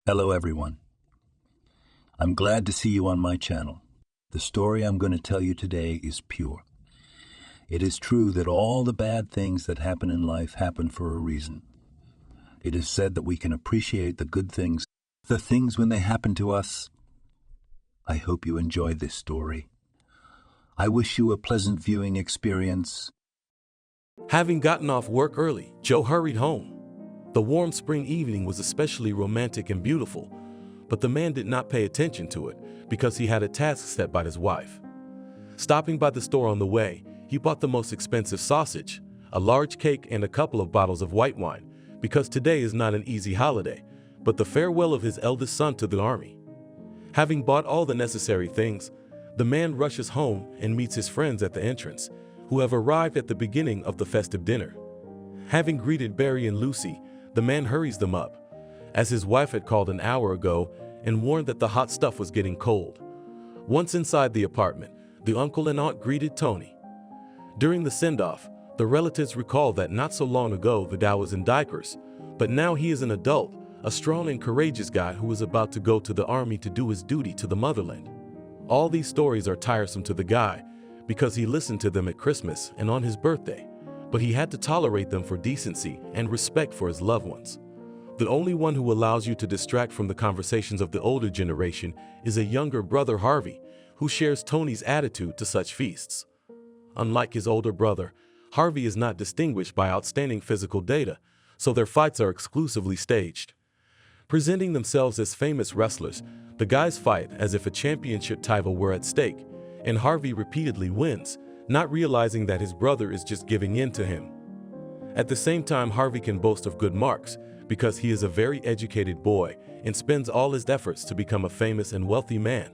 Hello everyone. I'm glad to see you on my channel. The story I'm going to tell you today is pure. It is true that all the bad things that happen in life happen for a reason. It is said that we can appreciate the good things, the things when they happen to us. I hope you enjoy this story. I wish you a pleasant viewing experience. Having gotten off work early, Joe hurried home. The warm spring evening was especially romantic and beautiful, but the man did not pay attention to it because he had a task set by his wife. Stopping by the store on the way, he bought the most expensive sausage, a large cake, and a couple of bottles of white wine, because today is not an easy holiday, but the farewell of his eldest son to the army. Having bought all the necessary things, the man rushes home and meets his friends at the entrance, who have arrived at the beginning of the festive dinner. Having greeted Barry and Lucy, the man hurries them up, as his wife had called an hour ago and warned that the hot stuff was getting cold. Once inside the apartment, the uncle and aunt greeted Tony. During the send-off, the relatives recalled that not so long ago the dad was in diapers, but now he is an adult, a strong and courageous guy who is about to go to the army to do his duty to the motherland. All these stories are tiresome to the guy because he listened to them at Christmas and on his birthday, but he had to tolerate them for decency and respect for his loved ones. The only one who allows you to distract from the conversations of the older generation is a younger brother, Harvey, who shares Tony's attitude to such feasts. Unlike his older brother, Harvey is not distinguished by outstanding physical data, so their fights are exclusively staged. Presenting themselves as famous wrestlers, the guys fight as if a championship title were at stake, and Harvey repeatedly wins, not realizing that his brother is just giving in to him. At the same time, Harvey can boast of good marks because he is a very educated boy and spends all his efforts to become a famous and wealthy man.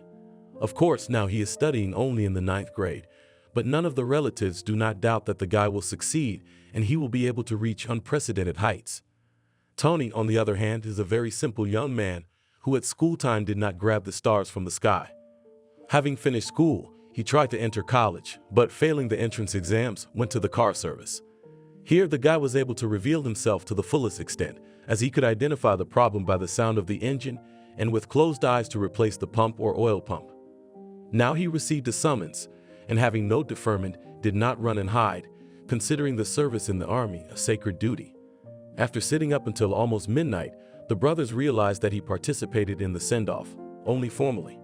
Of course, now he is studying only in the 9th grade, but none of the relatives do not doubt that the guy will succeed and he will be able to reach unprecedented heights. Tony, on the other hand, is a very simple young man who at school time did not grab the stars from the sky. Having finished school, he tried to enter college, but failing the entrance exams, went to the car service. Here, the guy was able to reveal himself to the fullest extent, as he could identify the problem by the sound of the engine and with closed eyes to replace the pump or oil pump. Now he received a summons, and having no deferment, did not run and hide, considering the service in the army a sacred duty. After sitting up until almost midnight, the brothers realized that he participated in the send-off, only formally.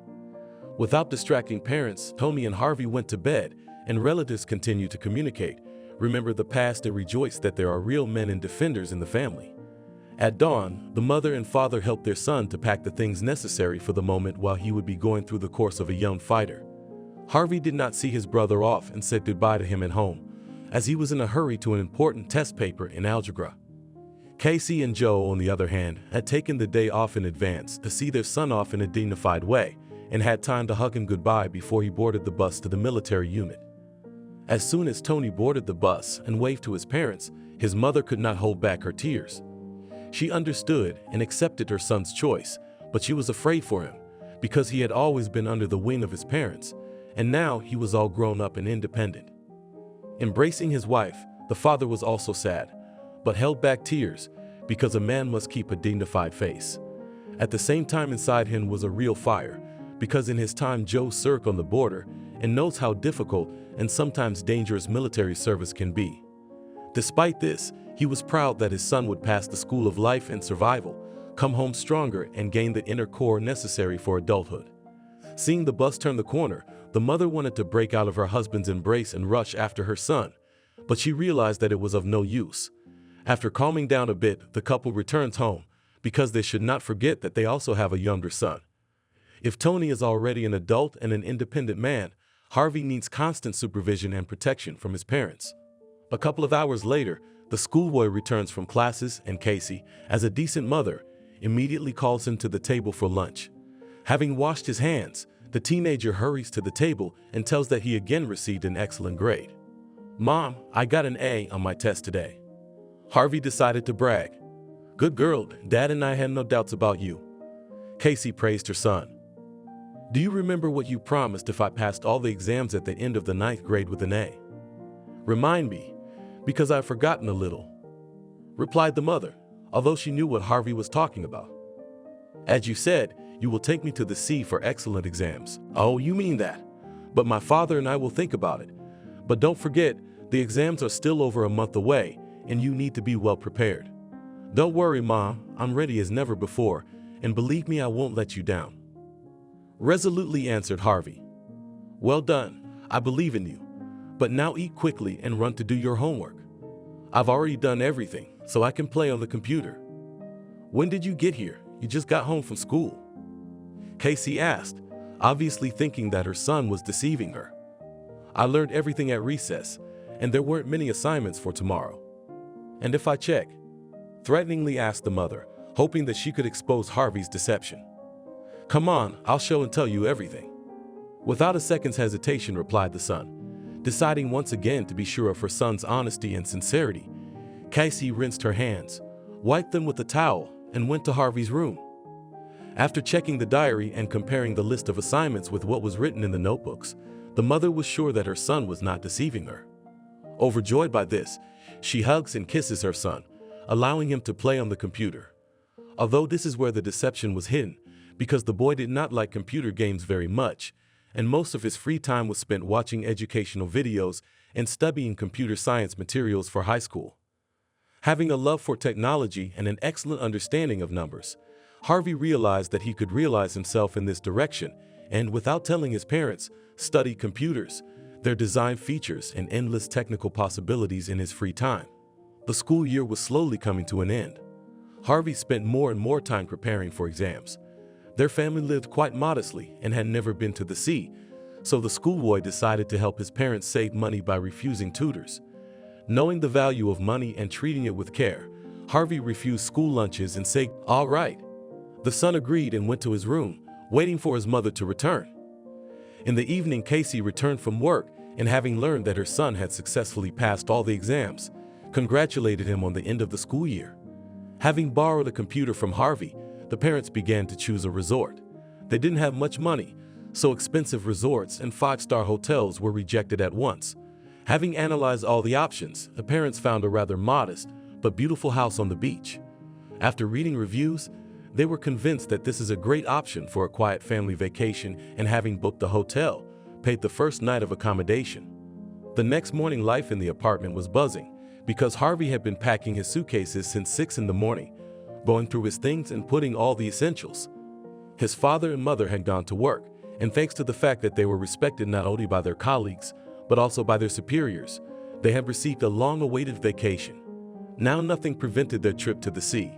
Without distracting parents, Tony and Harvey went to bed, and relatives continued to communicate, remember the past, and rejoice that there are real men and defenders in the family. At dawn, the mother and father helped their son to pack the things necessary for the moment while he would be going through the course of a young fighter. Harvey did not see his brother off and said goodbye to him at home, as he was in a hurry to an important test paper in algebra. Casey and Joe, on the other hand, had taken the day off in advance to see their son off in a dignified way, and had time to hug him goodbye before he boarded the bus to the military unit. As soon as Tony boarded the bus and waved to his parents, his mother could not hold back her tears. She understood and accepted her son's choice, but she was afraid for him, because he had always been under the wing of his parents, and now he was all grown up and independent. Embracing his wife, the father was also sad, but held back tears, because a man must keep a dignified face. At the same time, inside him was a real fire, because in his time Joe served on the border and knows how difficult and sometimes dangerous military service can be. Despite this, he was proud that his son would pass the school of life and survival, come home stronger, and gain the inner core necessary for adulthood. Seeing the bus turn the corner, the mother wanted to break out of her husband's embrace and rush after her son, but she realized that it was of no use. After calming down a bit, the couple returns home, because they should not forget that they also have a younger son. If Tony is already an adult and an independent man, Harvey needs constant supervision and protection from his parents. A couple of hours later, the schoolboy returns from classes, and Casey, as a decent mother, immediately calls him to the table for lunch. Having washed his hands, the teenager hurries to the table and tells that he again received an excellent grade. "Mom, I got an A on my test today." Harvey decided to brag. "Good girl, Dad and I had no doubts about you." Casey praised her son. "Do you remember what you promised if I passed all the exams at the end of the 9th grade with an A?" "Remind me, because I've forgotten a little," replied the mother, although she knew what Harvey was talking about. As you said, you will take me to the sea for excellent exams. Oh, you mean that? But my father and I will think about it. But don't forget, the exams are still over a month away, and you need to be well prepared. Don't worry, Ma, I'm ready as never before, and believe me, I won't let you down. Resolutely answered Harvey. Well done, I believe in you. But now eat quickly and run to do your homework. I've already done everything, so I can play on the computer. When did you get here? You just got home from school. Casey asked, obviously thinking that her son was deceiving her. I learned everything at recess, and there weren't many assignments for tomorrow. And if I check? Threateningly asked the mother, hoping that she could expose Harvey's deception. Come on, I'll show and tell you everything. Without a second's hesitation, replied the son, deciding once again to be sure of her son's honesty and sincerity. Casey rinsed her hands, wiped them with a towel, and went to Harvey's room. After checking the diary and comparing the list of assignments with what was written in the notebooks, the mother was sure that her son was not deceiving her. Overjoyed by this, she hugs and kisses her son, allowing him to play on the computer. Although this is where the deception was hidden, because the boy did not like computer games very much, and most of his free time was spent watching educational videos and studying computer science materials for high school. Having a love for technology and an excellent understanding of numbers, Harvey realized that he could realize himself in this direction and, without telling his parents, study computers, their design features, and endless technical possibilities in his free time. The school year was slowly coming to an end. Harvey spent more and more time preparing for exams. Their family lived quite modestly and had never been to the sea, so the schoolboy decided to help his parents save money by refusing tutors. Knowing the value of money and treating it with care, Harvey refused school lunches and said, "All right." The son agreed and went to his room, waiting for his mother to return. In the evening, Casey returned from work and, having learned that her son had successfully passed all the exams, congratulated him on the end of the school year. Having borrowed a computer from Harvey, the parents began to choose a resort. They didn't have much money, so expensive resorts and five-star hotels were rejected at once. Having analyzed all the options, the parents found a rather modest but beautiful house on the beach. After reading reviews, they were convinced that this is a great option for a quiet family vacation, and having booked the hotel, paid the first night of accommodation. The next morning, life in the apartment was buzzing because Harvey had been packing his suitcases since 6 in the morning, going through his things and putting all the essentials. His father and mother had gone to work, and thanks to the fact that they were respected not only by their colleagues, but also by their superiors, they had received a long-awaited vacation. Now nothing prevented their trip to the sea.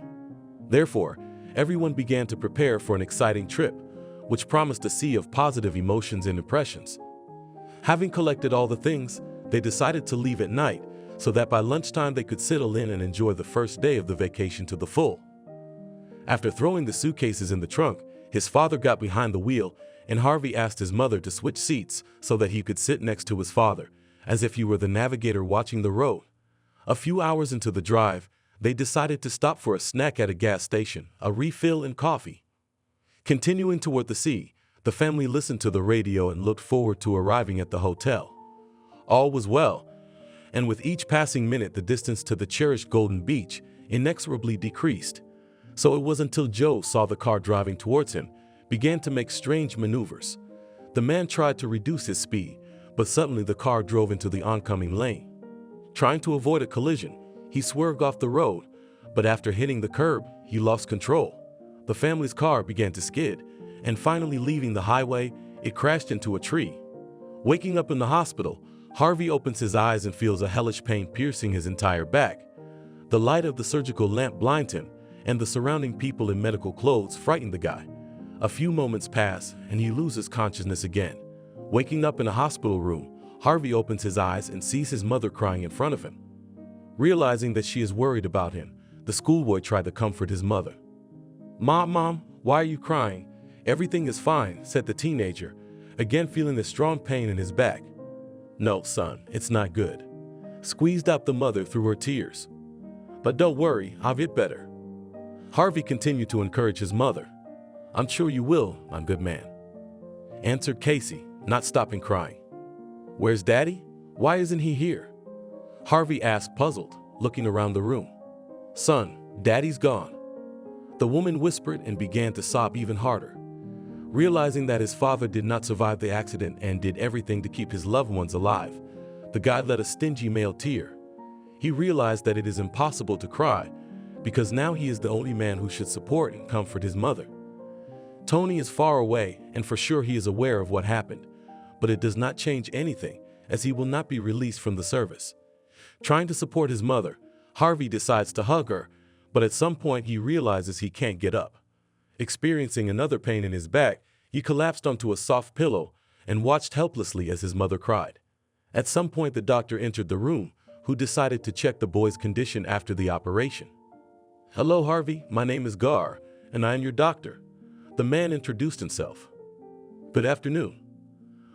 Therefore, everyone began to prepare for an exciting trip, which promised a sea of positive emotions and impressions. Having collected all the things, they decided to leave at night so that by lunchtime they could settle in and enjoy the first day of the vacation to the full. After throwing the suitcases in the trunk, his father got behind the wheel, and Harvey asked his mother to switch seats so that he could sit next to his father, as if he were the navigator watching the road. A few hours into the drive, they decided to stop for a snack at a gas station, a refill, and coffee. Continuing toward the sea, the family listened to the radio and looked forward to arriving at the hotel. All was well, and with each passing minute the distance to the cherished Golden Beach inexorably decreased. So it was until Joe saw the car driving towards him, began to make strange maneuvers. The man tried to reduce his speed, but suddenly the car drove into the oncoming lane. Trying to avoid a collision, he swerved off the road, but after hitting the curb, he lost control. The family's car began to skid, and finally leaving the highway, it crashed into a tree. Waking up in the hospital, Harvey opens his eyes and feels a hellish pain piercing his entire back. The light of the surgical lamp blinds him, and the surrounding people in medical clothes frighten the guy. A few moments pass, and he loses consciousness again. Waking up in a hospital room, Harvey opens his eyes and sees his mother crying in front of him. Realizing that she is worried about him, the schoolboy tried to comfort his mother. Mom, why are you crying? Everything is fine," said the teenager, again feeling the strong pain in his back. "No, son, it's not good," squeezed out the mother through her tears. "But don't worry, I'll get better." Harvey continued to encourage his mother. "I'm sure you will, my good man," answered Casey, not stopping crying. "Where's Daddy? Why isn't he here?" Harvey asked, puzzled, looking around the room. "Son, Daddy's gone." The The woman whispered and began to sob even harder. Realizing that his father did not survive the accident and did everything to keep his loved ones alive, the guy let a stingy male tear. He realized that it is impossible to cry because now he is the only man who should support and comfort his mother. Tony is far away and for sure he is aware of what happened, but it does not change anything as he will not be released from the service. Trying to support his mother, Harvey decides to hug her, but at some point he realizes he can't get up. Experiencing another pain in his back, he collapsed onto a soft pillow and watched helplessly as his mother cried. At some point the doctor entered the room, who decided to check the boy's condition after the operation. "Hello, Harvey, my name is Gar, and I am your doctor." The man introduced himself. "Good afternoon,"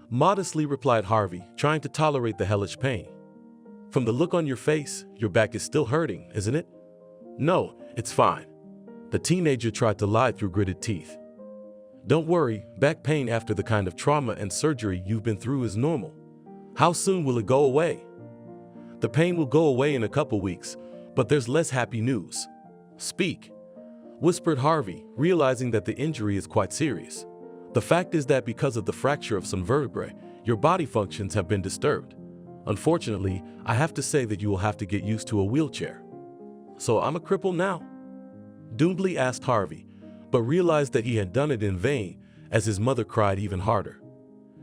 modestly replied Harvey, trying to tolerate the hellish pain. "From the look on your face, your back is still hurting, isn't it?" "No, it's fine." The teenager tried to lie through gritted teeth. "Don't worry, back pain after the kind of trauma and surgery you've been through is normal. How soon will it go away?" "The pain will go away in a couple weeks, but there's less happy news." "Speak," whispered Harvey, realizing that the injury is quite serious. "The fact is that because of the fracture of some vertebrae, your body functions have been disturbed. Unfortunately, I have to say that you will have to get used to a wheelchair." "So I'm a cripple now?" Doomedly asked Harvey, but realized that he had done it in vain as his mother cried even harder.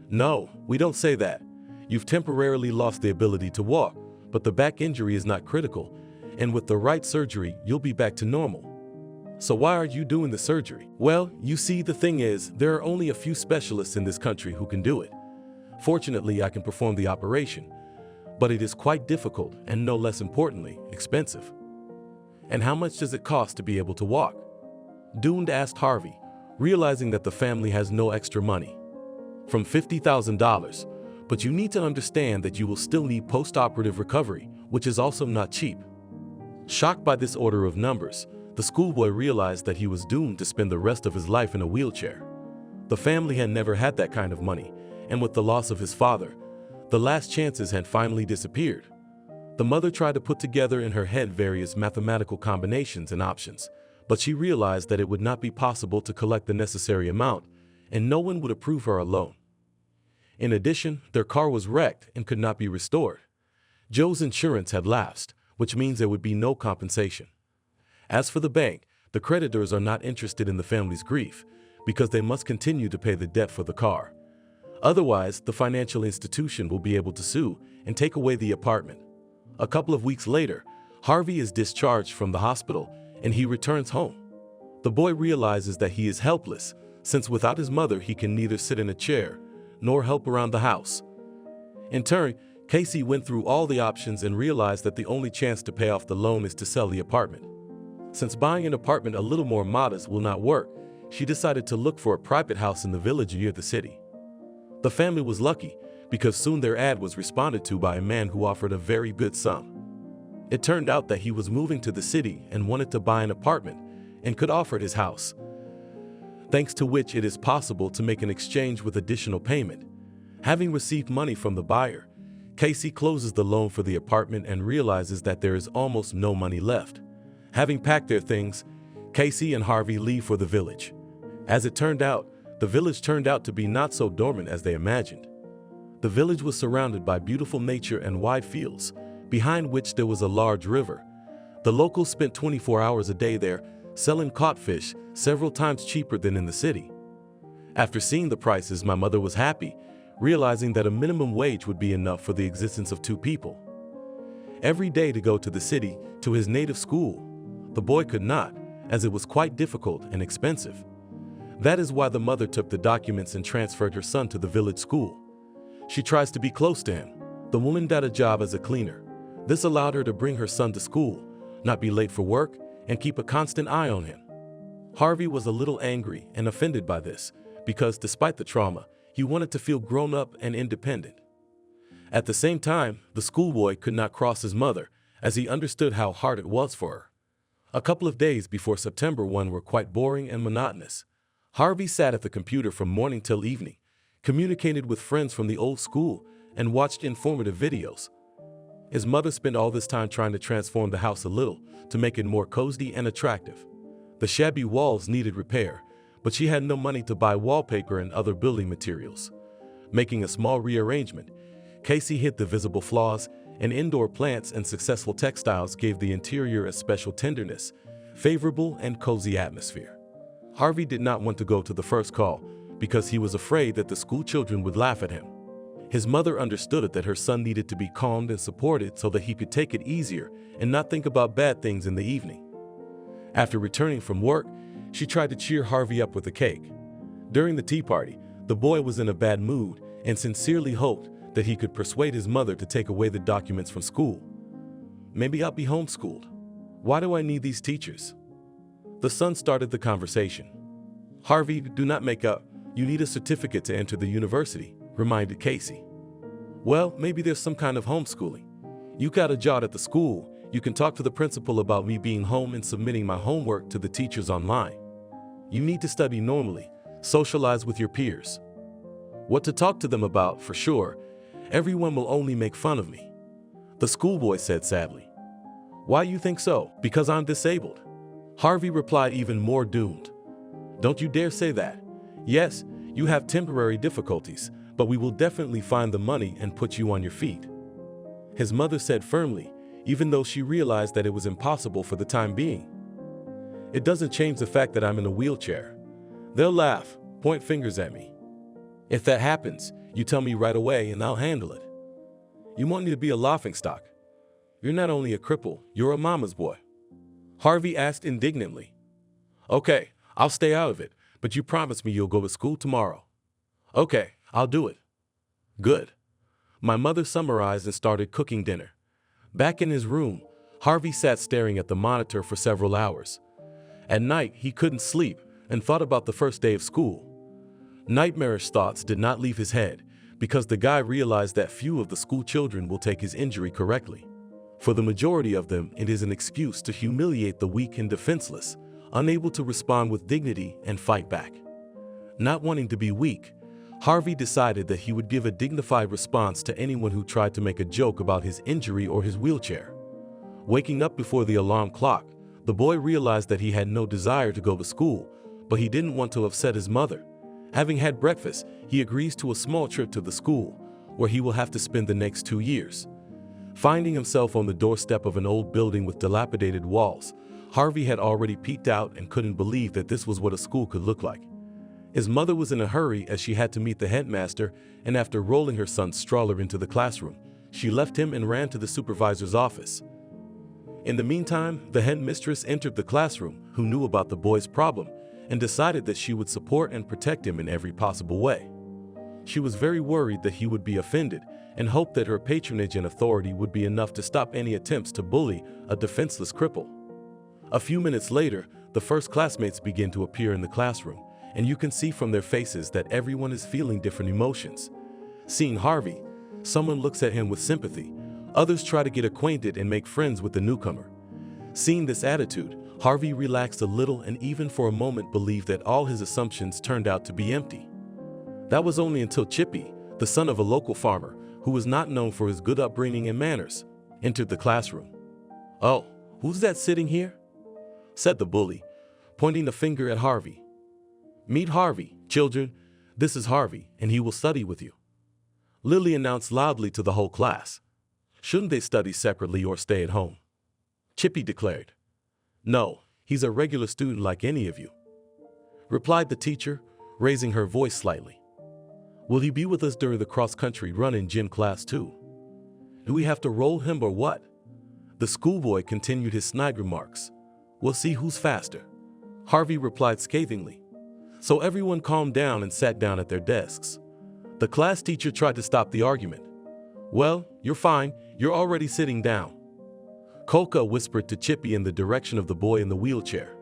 "No, we don't say that. You've temporarily lost the ability to walk, but the back injury is not critical, and with the right surgery, you'll be back to normal." "So why are you doing the surgery?" "Well, you see, the thing is, there are only a few specialists in this country who can do it. Fortunately, I can perform the operation, but it is quite difficult and, no less importantly, expensive." "And how much does it cost to be able to walk?" Doomed asked Harvey, realizing that the family has no extra money. "From $50,000, but you need to understand that you will still need post-operative recovery, which is also not cheap." Shocked by this order of numbers, the schoolboy realized that he was doomed to spend the rest of his life in a wheelchair. The family had never had that kind of money, and with the loss of his father, the last chances had finally disappeared. The mother tried to put together in her head various mathematical combinations and options, but she realized that it would not be possible to collect the necessary amount, and no one would approve her a loan. In addition, their car was wrecked and could not be restored. Joe's insurance had lapsed, which means there would be no compensation. As for the bank, the creditors are not interested in the family's grief because they must continue to pay the debt for the car. Otherwise, the financial institution will be able to sue and take away the apartment. A couple of weeks later, Harvey is discharged from the hospital and he returns home. The boy realizes that he is helpless since without his mother he can neither sit in a chair nor help around the house. In turn, Casey went through all the options and realized that the only chance to pay off the loan is to sell the apartment. Since buying an apartment a little more modest will not work, she decided to look for a private house in the village near the city. The family was lucky because soon their ad was responded to by a man who offered a very good sum. It turned out that he was moving to the city and wanted to buy an apartment and could offer his house, thanks to which it is possible to make an exchange with additional payment. Having received money from the buyer, Casey closes the loan for the apartment and realizes that there is almost no money left. Having packed their things, Casey and Harvey leave for the village. As it turned out, the village turned out to be not so dormant as they imagined. The village was surrounded by beautiful nature and wide fields, behind which there was a large river. The locals spent 24 hours a day there, selling caught fish several times cheaper than in the city. After seeing the prices, my mother was happy, realizing that a minimum wage would be enough for the existence of two people. Every day to go to the city, to his native school, the boy could not, as it was quite difficult and expensive. That is why the mother took the documents and transferred her son to the village school. She tries to be close to him. The woman got a job as a cleaner. This allowed her to bring her son to school, not be late for work, and keep a constant eye on him. Harvey was a little angry and offended by this, because despite the trauma, he wanted to feel grown up and independent. At the same time, the schoolboy could not cross his mother, as he understood how hard it was for her. A couple of days before September 1 were quite boring and monotonous. Harvey sat at the computer from morning till evening, communicated with friends from the old school, and watched informative videos. His mother spent all this time trying to transform the house a little to make it more cozy and attractive. The shabby walls needed repair, but she had no money to buy wallpaper and other building materials. Making a small rearrangement, Casey hid the visible flaws, and indoor plants and successful textiles gave the interior a special tenderness, favorable and cozy atmosphere. Harvey did not want to go to the first call because he was afraid that the school children would laugh at him. His mother understood that her son needed to be calmed and supported so that he could take it easier and not think about bad things in the evening. After returning from work, she tried to cheer Harvey up with a cake. During the tea party, the boy was in a bad mood and sincerely hoped that he could persuade his mother to take away the documents from school. Maybe I'll be homeschooled. Why do I need these teachers? The son started the conversation. Harvey, do not make up. You need a certificate to enter the university, reminded Casey. Well, maybe there's some kind of homeschooling. You got a job at the school. You can talk to the principal about me being home and submitting my homework to the teachers online. You need to study normally, socialize with your peers. What to talk to them about, for sure. Everyone will only make fun of me, the schoolboy said sadly. Why you think so? Because I'm disabled. Harvey replied, even more doomed. Don't you dare say that. Yes, you have temporary difficulties, but we will definitely find the money and put you on your feet. His mother said firmly, even though she realized that it was impossible for the time being. It doesn't change the fact that I'm in a wheelchair. They'll laugh, point fingers at me. If that happens, you tell me right away and I'll handle it. You want me to be a laughingstock? You're not only a cripple, you're a mama's boy. Harvey asked indignantly. Okay, I'll stay out of it, but you promise me you'll go to school tomorrow. Okay, I'll do it. Good. My mother summarized and started cooking dinner. Back in his room, Harvey sat staring at the monitor for several hours. At night, he couldn't sleep and thought about the first day of school. Nightmarish thoughts did not leave his head because the guy realized that few of the school children will take his injury correctly. For the majority of them, it is an excuse to humiliate the weak and defenseless, unable to respond with dignity and fight back. Not wanting to be weak, Harvey decided that he would give a dignified response to anyone who tried to make a joke about his injury or his wheelchair. Waking up before the alarm clock, the boy realized that he had no desire to go to school, but he didn't want to upset his mother. Having had breakfast, he agrees to a small trip to the school, where he will have to spend the next 2 years. Finding himself on the doorstep of an old building with dilapidated walls, Harvey had already peeked out and couldn't believe that this was what a school could look like. His mother was in a hurry as she had to meet the headmaster, and after rolling her son's stroller into the classroom, she left him and ran to the supervisor's office. In the meantime, the headmistress entered the classroom, who knew about the boy's problem, and decided that she would support and protect him in every possible way. She was very worried that he would be offended and hoped that her patronage and authority would be enough to stop any attempts to bully a defenseless cripple. A few minutes later, the first classmates begin to appear in the classroom, and you can see from their faces that everyone is feeling different emotions. Seeing Harvey, someone looks at him with sympathy. Others try to get acquainted and make friends with the newcomer. Seeing this attitude, Harvey relaxed a little and even for a moment believed that all his assumptions turned out to be empty. That was only until Chippy, the son of a local farmer, who was not known for his good upbringing and manners, entered the classroom. "Oh, who's that sitting here?" said the bully, pointing a finger at Harvey. "Meet Harvey, children. This is Harvey, and he will study with you," Lily announced loudly to the whole class. "Shouldn't they study separately or stay at home?" Chippy declared. "No, he's a regular student like any of you," replied the teacher, raising her voice slightly. "Will he be with us during the cross-country run in gym class too? Do we have to roll him or what?" The schoolboy continued his snide remarks. "We'll see who's faster," Harvey replied scathingly. So everyone calmed down and sat down at their desks. The class teacher tried to stop the argument. "Well, you're fine. You're already sitting down," Kolka whispered to Chippy in the direction of the boy in the wheelchair.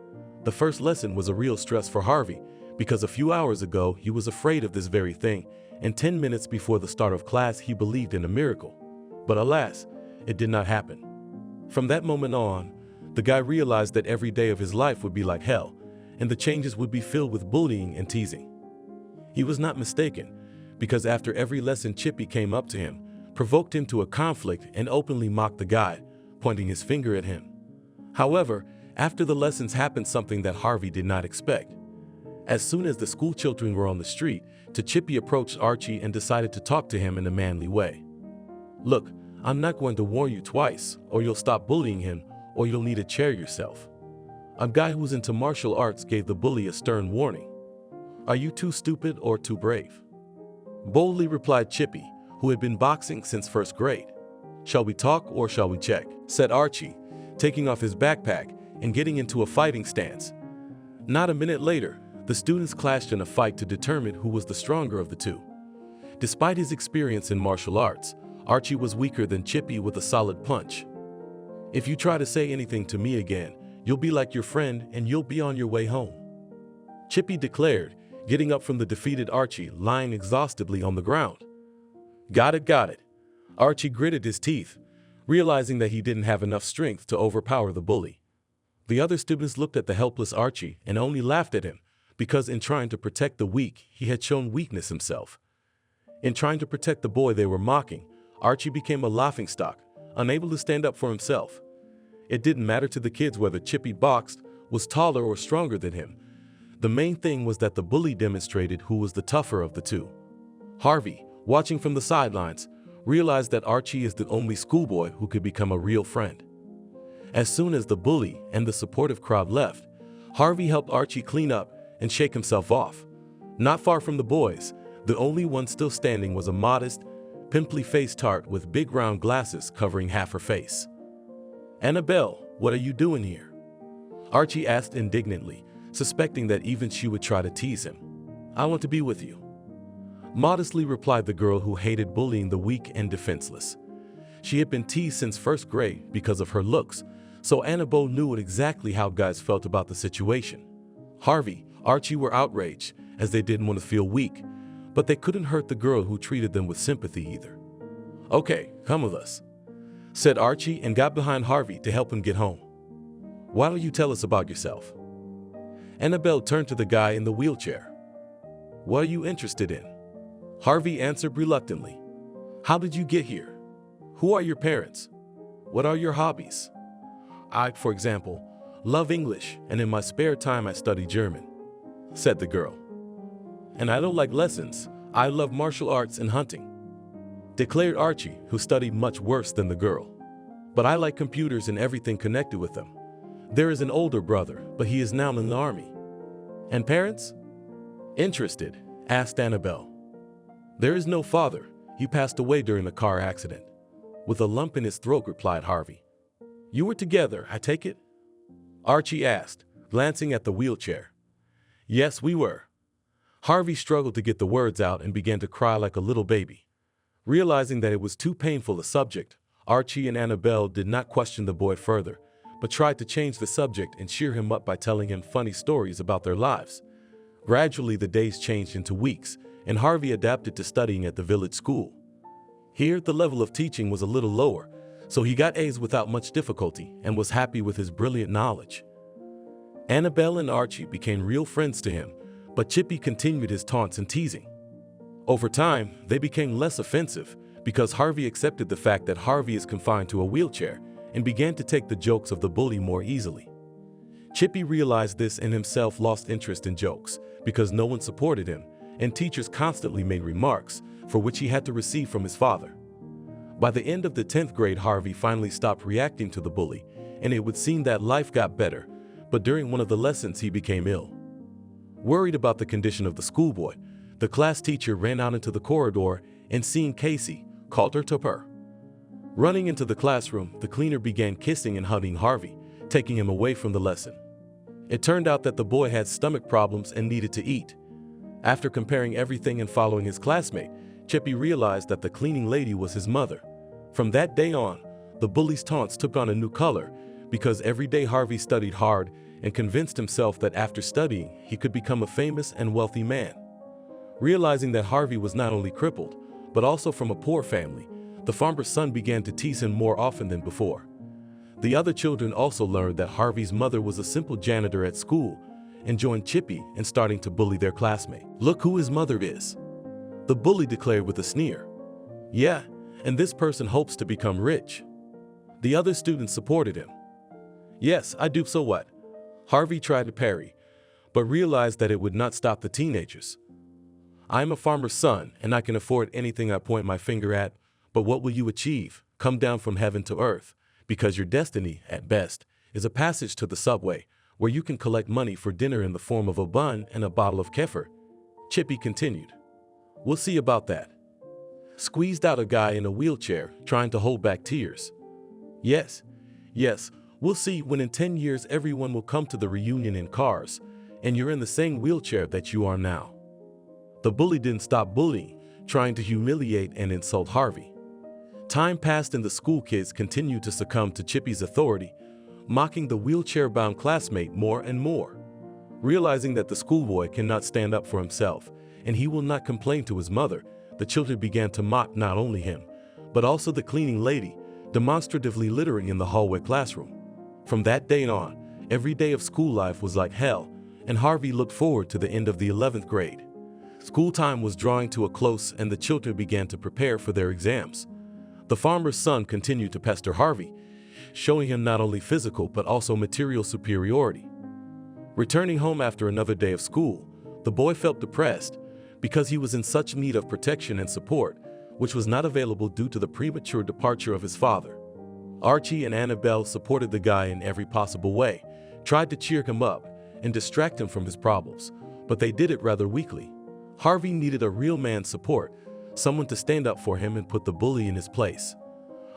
The first lesson was a real stress for Harvey because a few hours ago he was afraid of this very thing, and 10 minutes before the start of class he believed in a miracle. But alas, it did not happen. From that moment on, the guy realized that every day of his life would be like hell, and the changes would be filled with bullying and teasing. He was not mistaken, because after every lesson Chippy came up to him, provoked him to a conflict and openly mocked the guy, pointing his finger at him. However, After the lessons happened something that Harvey did not expect. As soon as the school children were on the street, Chippy approached Archie and decided to talk to him in a manly way. "Look, I'm not going to warn you twice, or you'll stop bullying him, or you'll need a chair yourself." A guy who's into martial arts gave the bully a stern warning. "Are you too stupid or too brave?" Boldly replied Chippy, who had been boxing since first grade. "Shall we talk or shall we check?" said Archie, taking off his backpack and getting into a fighting stance. Not a minute later, the students clashed in a fight to determine who was the stronger of the two. Despite his experience in martial arts, Archie was weaker than Chippy with a solid punch. "If you try to say anything to me again, you'll be like your friend and you'll be on your way home," Chippy declared, getting up from the defeated Archie lying exhaustedly on the ground. Got it. Archie gritted his teeth, realizing that he didn't have enough strength to overpower the bully. The other students looked at the helpless Archie and only laughed at him, because in trying to protect the weak, he had shown weakness himself. In trying to protect the boy they were mocking, Archie became a laughingstock, unable to stand up for himself. It didn't matter to the kids whether Chippy boxed, was taller or stronger than him. The main thing was that the bully demonstrated who was the tougher of the two. Harvey, watching from the sidelines, realized that Archie is the only schoolboy who could become a real friend. As soon as the bully and the supportive crowd left, Harvey helped Archie clean up and shake himself off. Not far from the boys, the only one still standing was a modest, pimply-faced tart with big round glasses covering half her face. "Annabelle, what are you doing here?" Archie asked indignantly, suspecting that even she would try to tease him. "I want to be with you," modestly replied the girl who hated bullying the weak and defenseless. She had been teased since first grade because of her looks, so Annabelle knew exactly how guys felt about the situation. Harvey, Archie were outraged, as they didn't want to feel weak, but they couldn't hurt the girl who treated them with sympathy either. "Okay, come with us," said Archie and got behind Harvey to help him get home. "Why don't you tell us about yourself?" Annabelle turned to the guy in the wheelchair. "What are you interested in?" Harvey answered reluctantly. "How did you get here? Who are your parents? What are your hobbies?" "I, for example, love English, and in my spare time I study German," said the girl. "And I don't like lessons. I love martial arts and hunting," declared Archie, who studied much worse than the girl. "But I like computers and everything connected with them. There is an older brother, but he is now in the army." "And parents?" Interested, asked Annabelle. "There is no father. He passed away during a car accident," with a lump in his throat replied Harvey. "You were together, I take it?" Archie asked, glancing at the wheelchair. "Yes, we were." Harvey struggled to get the words out and began to cry like a little baby. Realizing that it was too painful a subject, Archie and Annabelle did not question the boy further, but tried to change the subject and cheer him up by telling him funny stories about their lives. Gradually, the days changed into weeks, and Harvey adapted to studying at the village school. Here, the level of teaching was a little lower, so he got A's without much difficulty and was happy with his brilliant knowledge. Annabelle and Archie became real friends to him, but Chippy continued his taunts and teasing. Over time, they became less offensive because Harvey accepted the fact that Harvey is confined to a wheelchair and began to take the jokes of the bully more easily. Chippy realized this and himself lost interest in jokes because no one supported him, and teachers constantly made remarks for which he had to receive from his father. By the end of the 10th grade, Harvey finally stopped reacting to the bully, and it would seem that life got better, but during one of the lessons he became ill. Worried about the condition of the schoolboy, the class teacher ran out into the corridor and, seeing Casey, called her to her. Running into the classroom, the cleaner began kissing and hugging Harvey, taking him away from the lesson. It turned out that the boy had stomach problems and needed to eat. After comparing everything and following his classmate, Chippy realized that the cleaning lady was his mother. From that day on, the bully's taunts took on a new color because every day Harvey studied hard and convinced himself that after studying, he could become a famous and wealthy man. Realizing that Harvey was not only crippled, but also from a poor family, the farmer's son began to tease him more often than before. The other children also learned that Harvey's mother was a simple janitor at school and joined Chippy in starting to bully their classmate. "Look who his mother is," the bully declared with a sneer. "Yeah, and this person hopes to become rich." The other students supported him. Yes, I do, so what? Harvey tried to parry, but realized that it would not stop the teenagers. I am a farmer's son, and I can afford anything I point my finger at, but what will you achieve? Come down from heaven to earth, because your destiny, at best, is a passage to the subway, where you can collect money for dinner in the form of a bun and a bottle of kefir. Chippy continued. We'll see about that. Squeezed out a guy in a wheelchair, trying to hold back tears. Yes, we'll see when in 10 years everyone will come to the reunion in cars, and you're in the same wheelchair that you are now. The bully didn't stop bullying, trying to humiliate and insult Harvey. Time passed and the school kids continued to succumb to Chippy's authority, mocking the wheelchair-bound classmate more and more. Realizing that the schoolboy cannot stand up for himself, and he will not complain to his mother, the children began to mock not only him, but also the cleaning lady, demonstratively littering in the hallway classroom. From that day on, every day of school life was like hell, and Harvey looked forward to the end of the 11th grade. School time was drawing to a close and the children began to prepare for their exams. The farmer's son continued to pester Harvey, showing him not only physical but also material superiority. Returning home after another day of school, the boy felt depressed because he was in such need of protection and support, which was not available due to the premature departure of his father. Archie and Annabelle supported the guy in every possible way, tried to cheer him up and distract him from his problems, but they did it rather weakly. Harvey needed a real man's support, someone to stand up for him and put the bully in his place.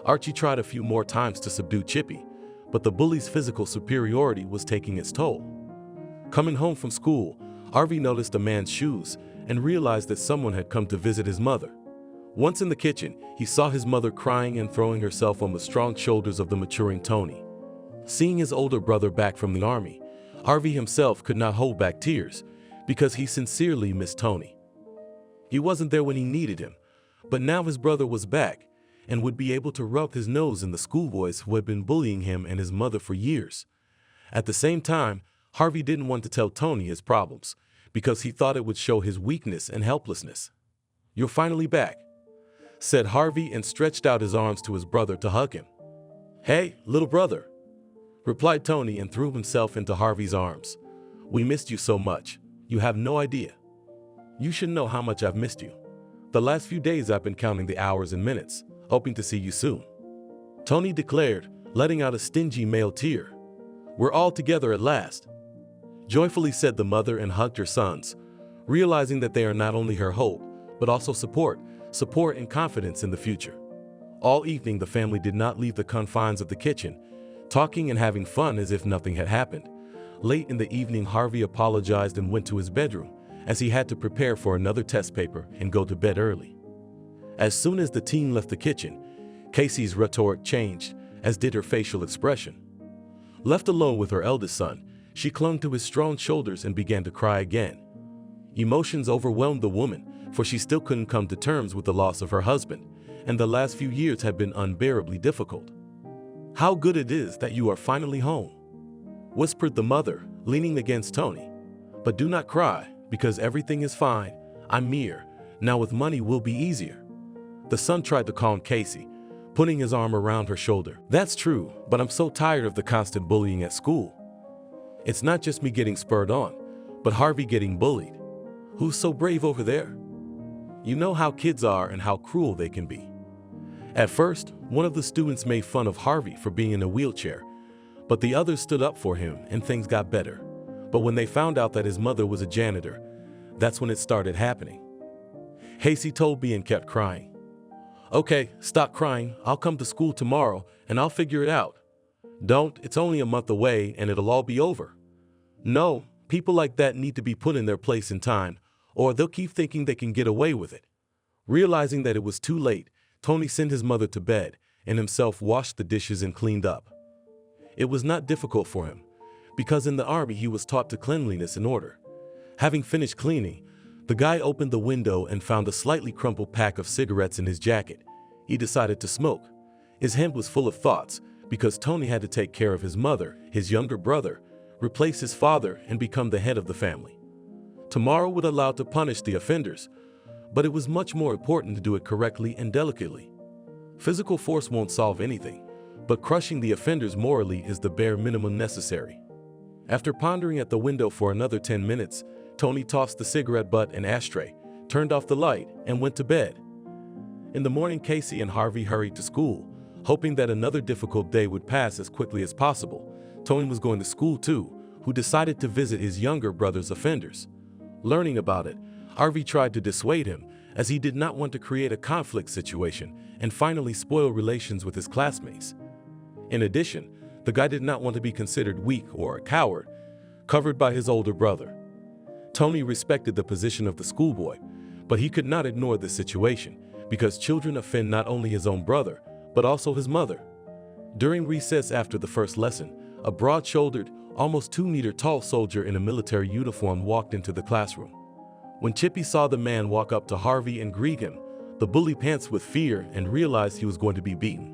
Archie tried a few more times to subdue Chippy, but the bully's physical superiority was taking its toll. Coming home from school, Harvey noticed a man's shoes and realized that someone had come to visit his mother. Once in the kitchen, he saw his mother crying and throwing herself on the strong shoulders of the maturing Tony. Seeing his older brother back from the army, Harvey himself could not hold back tears because he sincerely missed Tony. He wasn't there when he needed him, but now his brother was back and would be able to rub his nose in the schoolboys who had been bullying him and his mother for years. At the same time, Harvey didn't want to tell Tony his problems because he thought it would show his weakness and helplessness. "You're finally back," said Harvey and stretched out his arms to his brother to hug him. "Hey, little brother," replied Tony and threw himself into Harvey's arms. "We missed you so much. You have no idea. You should know how much I've missed you. The last few days I've been counting the hours and minutes, hoping to see you soon," Tony declared, letting out a stingy male tear. "We're all together at last," joyfully said the mother and hugged her sons, realizing that they are not only her hope, but also support and confidence in the future. All evening the family did not leave the confines of the kitchen, talking and having fun as if nothing had happened. Late in the evening, Harvey apologized and went to his bedroom, as he had to prepare for another test paper and go to bed early. As soon as the teen left the kitchen, Casey's rhetoric changed, as did her facial expression. Left alone with her eldest son, she clung to his strong shoulders and began to cry again. Emotions overwhelmed the woman, for she still couldn't come to terms with the loss of her husband, and the last few years had been unbearably difficult. "How good it is that you are finally home," whispered the mother, leaning against Tony. "But do not cry, because everything is fine. I'm here. Now with money will be easier." The son tried to calm Casey, putting his arm around her shoulder. "That's true, but I'm so tired of the constant bullying at school. It's not just me getting spurred on, but Harvey getting bullied. Who's so brave over there? You know how kids are and how cruel they can be." At first, one of the students made fun of Harvey for being in a wheelchair, but the others stood up for him and things got better. But when they found out that his mother was a janitor, that's when it started happening. Casey told me and kept crying. "Okay, stop crying. I'll come to school tomorrow and I'll figure it out." "Don't, it's only a month away and it'll all be over." "No, people like that need to be put in their place in time, or they'll keep thinking they can get away with it." Realizing that it was too late, Tony sent his mother to bed and himself washed the dishes and cleaned up. It was not difficult for him, because in the army he was taught to cleanliness and order. Having finished cleaning, the guy opened the window and found a slightly crumpled pack of cigarettes in his jacket. He decided to smoke. His head was full of thoughts, because Tony had to take care of his mother, his younger brother, replace his father, and become the head of the family. Tomorrow would allow to punish the offenders, but it was much more important to do it correctly and delicately. Physical force won't solve anything, but crushing the offenders morally is the bare minimum necessary. After pondering at the window for another 10 minutes, Tony tossed the cigarette butt and ashtray, turned off the light, and went to bed. In the morning, Casey and Harvey hurried to school, hoping that another difficult day would pass as quickly as possible. Tony was going to school too, who decided to visit his younger brother's offenders. Learning about it, Harvey tried to dissuade him, as he did not want to create a conflict situation and finally spoil relations with his classmates. In addition, the guy did not want to be considered weak or a coward, covered by his older brother. Tony respected the position of the schoolboy, but he could not ignore the situation, because children offend not only his own brother, but also his mother. During recess after the first lesson, a broad-shouldered, almost 2-meter tall soldier in a military uniform walked into the classroom. When Chippy saw the man walk up to Harvey and greet him, the bully pantsed with fear and realized he was going to be beaten.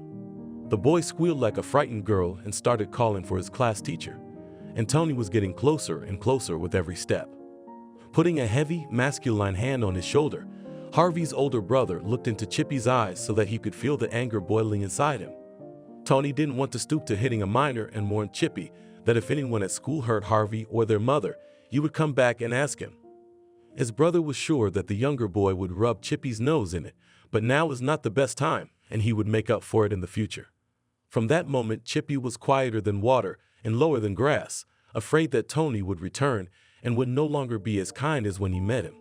The boy squealed like a frightened girl and started calling for his class teacher, and Tony was getting closer and closer with every step. Putting a heavy, masculine hand on his shoulder, Harvey's older brother looked into Chippy's eyes so that he could feel the anger boiling inside him. Tony didn't want to stoop to hitting a minor and warned Chippy that if anyone at school hurt Harvey or their mother, he would come back and ask him. His brother was sure that the younger boy would rub Chippy's nose in it, but now was not the best time, and he would make up for it in the future. From that moment, Chippy was quieter than water and lower than grass, afraid that Tony would return and would no longer be as kind as when he met him.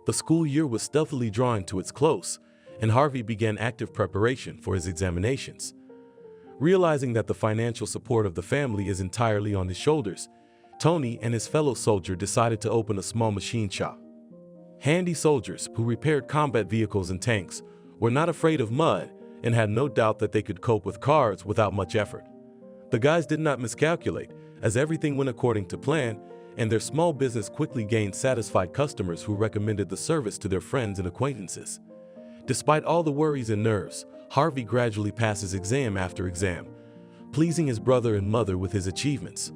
The school year was stealthily drawing to its close, and Harvey began active preparation for his examinations. Realizing that the financial support of the family is entirely on his shoulders, Tony and his fellow soldier decided to open a small machine shop. Handy soldiers who repaired combat vehicles and tanks were not afraid of mud and had no doubt that they could cope with cars without much effort. The guys did not miscalculate, as everything went according to plan, and their small business quickly gained satisfied customers who recommended the service to their friends and acquaintances. Despite all the worries and nerves, Harvey gradually passes exam after exam, pleasing his brother and mother with his achievements.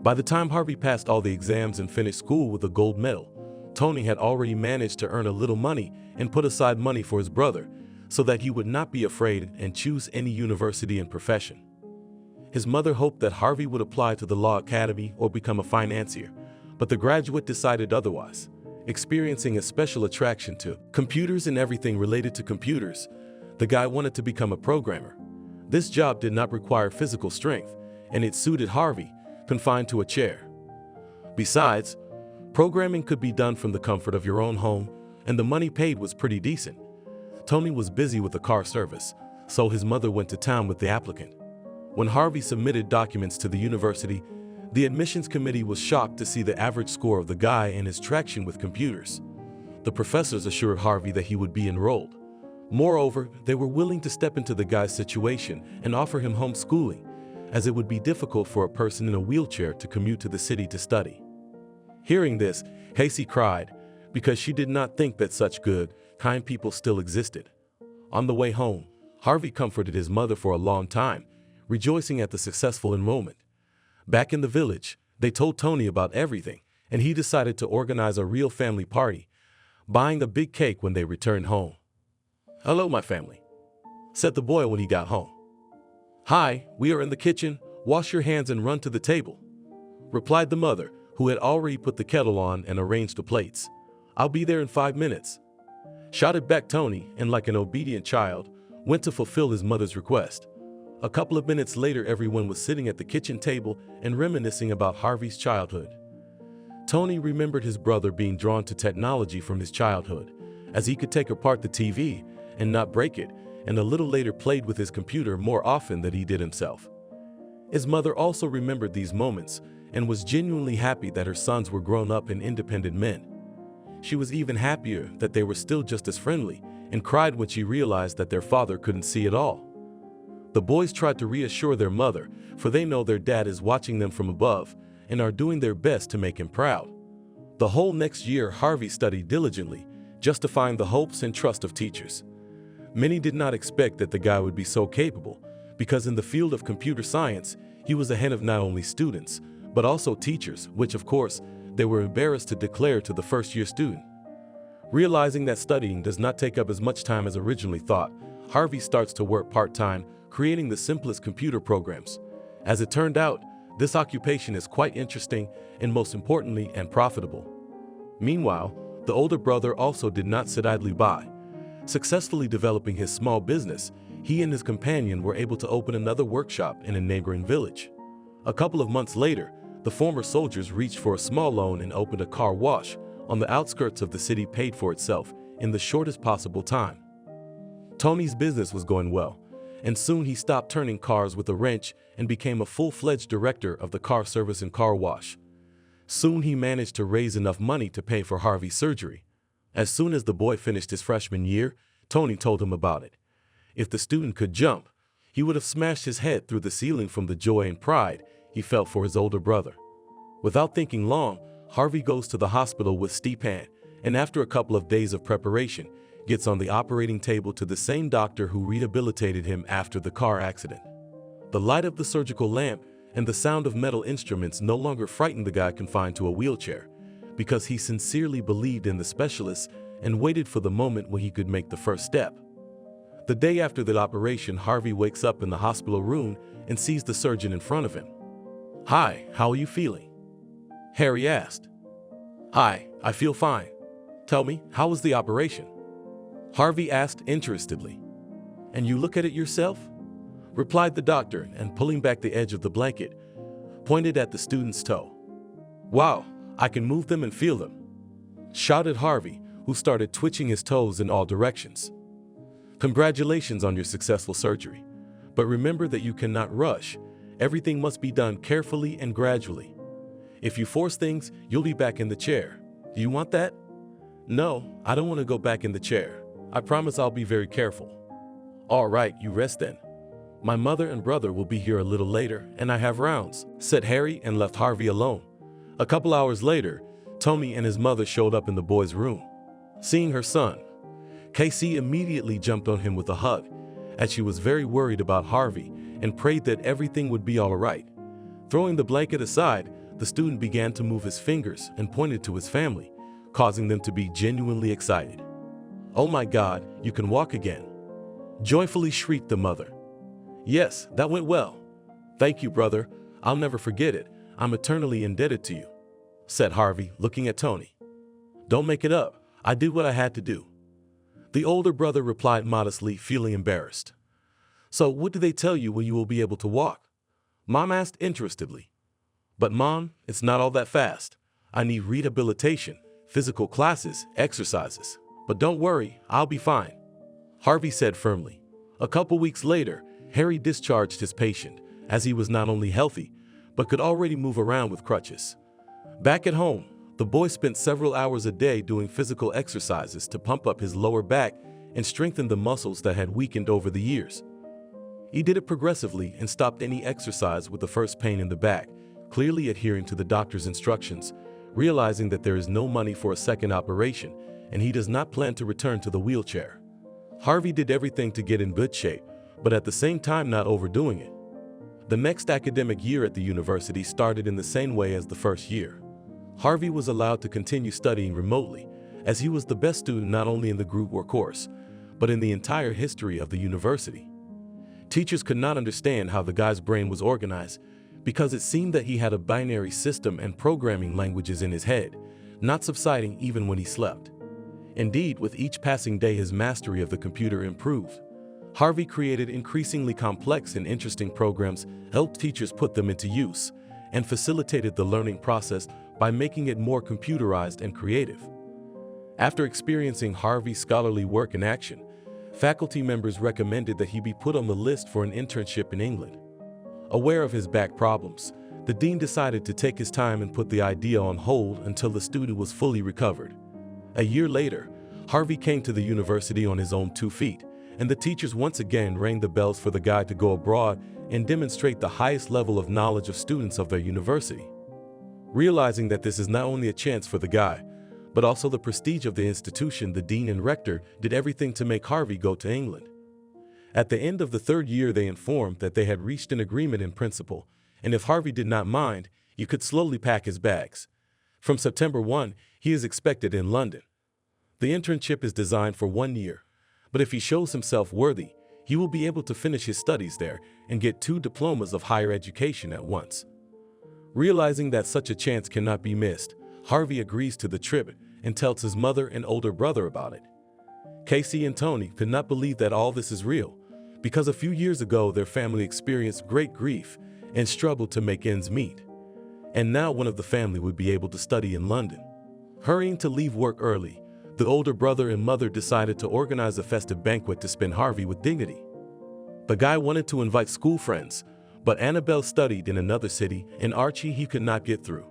By the time Harvey passed all the exams and finished school with a gold medal, Tony had already managed to earn a little money and put aside money for his brother so that he would not be afraid and choose any university and profession. His mother hoped that Harvey would apply to the law academy or become a financier, but the graduate decided otherwise. Experiencing a special attraction to computers and everything related to computers, the guy wanted to become a programmer. This job did not require physical strength, and it suited Harvey, confined to a chair. Besides, programming could be done from the comfort of your own home, and the money paid was pretty decent. Tony was busy with the car service, so his mother went to town with the applicant. When Harvey submitted documents to the university, the admissions committee was shocked to see the average score of the guy and his traction with computers. The professors assured Harvey that he would be enrolled. Moreover, they were willing to step into the guy's situation and offer him homeschooling, as it would be difficult for a person in a wheelchair to commute to the city to study. Hearing this, Casey cried, because she did not think that such good, kind people still existed. On the way home, Harvey comforted his mother for a long time, rejoicing at the successful enrollment. Back in the village, they told Tony about everything, and he decided to organize a real family party, buying a big cake when they returned home. "Hello, my family," said the boy when he got home. "Hi, we are in the kitchen. Wash your hands and run to the table," replied the mother, who had already put the kettle on and arranged the plates. "I'll be there in 5 minutes," shouted back Tony, and like an obedient child, went to fulfill his mother's request. A couple of minutes later, everyone was sitting at the kitchen table and reminiscing about Harvey's childhood. Tony remembered his brother being drawn to technology from his childhood, as he could take apart the TV and not break it, and a little later played with his computer more often than he did himself. His mother also remembered these moments and was genuinely happy that her sons were grown up and independent men. She was even happier that they were still just as friendly, and cried when she realized that their father couldn't see it all. The boys tried to reassure their mother, for they know their dad is watching them from above and are doing their best to make him proud. The whole next year, Harvey studied diligently, justifying the hopes and trust of teachers. Many did not expect that the guy would be so capable, because in the field of computer science, he was ahead of not only students, but also teachers, which of course, they were embarrassed to declare to the first-year student. Realizing that studying does not take up as much time as originally thought, Harvey starts to work part-time, creating the simplest computer programs. As it turned out, this occupation is quite interesting and, most importantly, and profitable. Meanwhile, the older brother also did not sit idly by. Successfully developing his small business, he and his companion were able to open another workshop in a neighboring village. A couple of months later, the former soldiers reached for a small loan and opened a car wash on the outskirts of the city, paid for itself in the shortest possible time. Tony's business was going well, and soon he stopped turning cars with a wrench and became a full-fledged director of the car service and car wash. Soon he managed to raise enough money to pay for Harvey's surgery. As soon as the boy finished his freshman year, Tony told him about it. If the student could jump, he would have smashed his head through the ceiling from the joy and pride he felt for his older brother. Without thinking long, Harvey goes to the hospital with steep hand, and after a couple of days of preparation, gets on the operating table to the same doctor who rehabilitated him after the car accident. The light of the surgical lamp and the sound of metal instruments no longer frightened the guy confined to a wheelchair, because he sincerely believed in the specialists and waited for the moment when he could make the first step. The day after the operation, Harvey wakes up in the hospital room and sees the surgeon in front of him. "Hi, how are you feeling?" Harry asked. "Hi, I feel fine. Tell me, how was the operation?" Harvey asked interestedly. "And you look at it yourself?" replied the doctor, and pulling back the edge of the blanket, pointed at the student's toe. "Wow, I can move them and feel them," shouted Harvey, who started twitching his toes in all directions. "Congratulations on your successful surgery. But remember that you cannot rush. Everything must be done carefully and gradually. If you force things, you'll be back in the chair. Do you want that?" "No, I don't want to go back in the chair. I promise I'll be very careful." "All right, you rest then. My mother and brother will be here a little later, and I have rounds," said Harry, and left Harvey alone. A couple hours later, Tony and his mother showed up in the boy's room. Seeing her son, Casey immediately jumped on him with a hug, as she was very worried about Harvey and prayed that everything would be all right. Throwing the blanket aside, the student began to move his fingers and pointed to his family, causing them to be genuinely excited. "Oh my God, you can walk again!" joyfully shrieked the mother. "Yes, that went well. Thank you, brother. I'll never forget it. I'm eternally indebted to you," said Harvey, looking at Tony. "Don't make it up. I did what I had to do." The older brother replied modestly, feeling embarrassed. "So what do they tell you when you will be able to walk?" Mom asked interestedly. "But Mom, it's not all that fast. I need rehabilitation, physical classes, exercises. But don't worry, I'll be fine," Harvey said firmly. A couple weeks later, Harry discharged his patient, as he was not only healthy, but could already move around with crutches. Back at home, the boy spent several hours a day doing physical exercises to pump up his lower back and strengthen the muscles that had weakened over the years. He did it progressively and stopped any exercise with the first pain in the back, clearly adhering to the doctor's instructions, realizing that there is no money for a second operation and he does not plan to return to the wheelchair. Harvey did everything to get in good shape, but at the same time not overdoing it. The next academic year at the university started in the same way as the first year. Harvey was allowed to continue studying remotely, as he was the best student not only in the group or course, but in the entire history of the university. Teachers could not understand how the guy's brain was organized, because it seemed that he had a binary system and programming languages in his head, not subsiding even when he slept. Indeed, with each passing day his mastery of the computer improved. Harvey created increasingly complex and interesting programs, helped teachers put them into use, and facilitated the learning process by making it more computerized and creative. After experiencing Harvey's scholarly work in action, faculty members recommended that he be put on the list for an internship in England. Aware of his back problems, the dean decided to take his time and put the idea on hold until the student was fully recovered. A year later, Harvey came to the university on his own 2 feet, and the teachers once again rang the bells for the guy to go abroad and demonstrate the highest level of knowledge of students of their university. Realizing that this is not only a chance for the guy, but also the prestige of the institution, the dean and rector did everything to make Harvey go to England. At the end of the 3rd year, they informed that they had reached an agreement in principle, and if Harvey did not mind, he could slowly pack his bags. From September 1, he is expected in London. The internship is designed for 1 year, but if he shows himself worthy, he will be able to finish his studies there and get 2 diplomas of higher education at once. Realizing that such a chance cannot be missed, Harvey agrees to the trip and tells his mother and older brother about it. Casey and Tony could not believe that all this is real, because a few years ago their family experienced great grief and struggled to make ends meet. And now one of the family would be able to study in London. Hurrying to leave work early, the older brother and mother decided to organize a festive banquet to spend Harvey with dignity. The guy wanted to invite school friends, but Annabelle studied in another city and Archie he could not get through.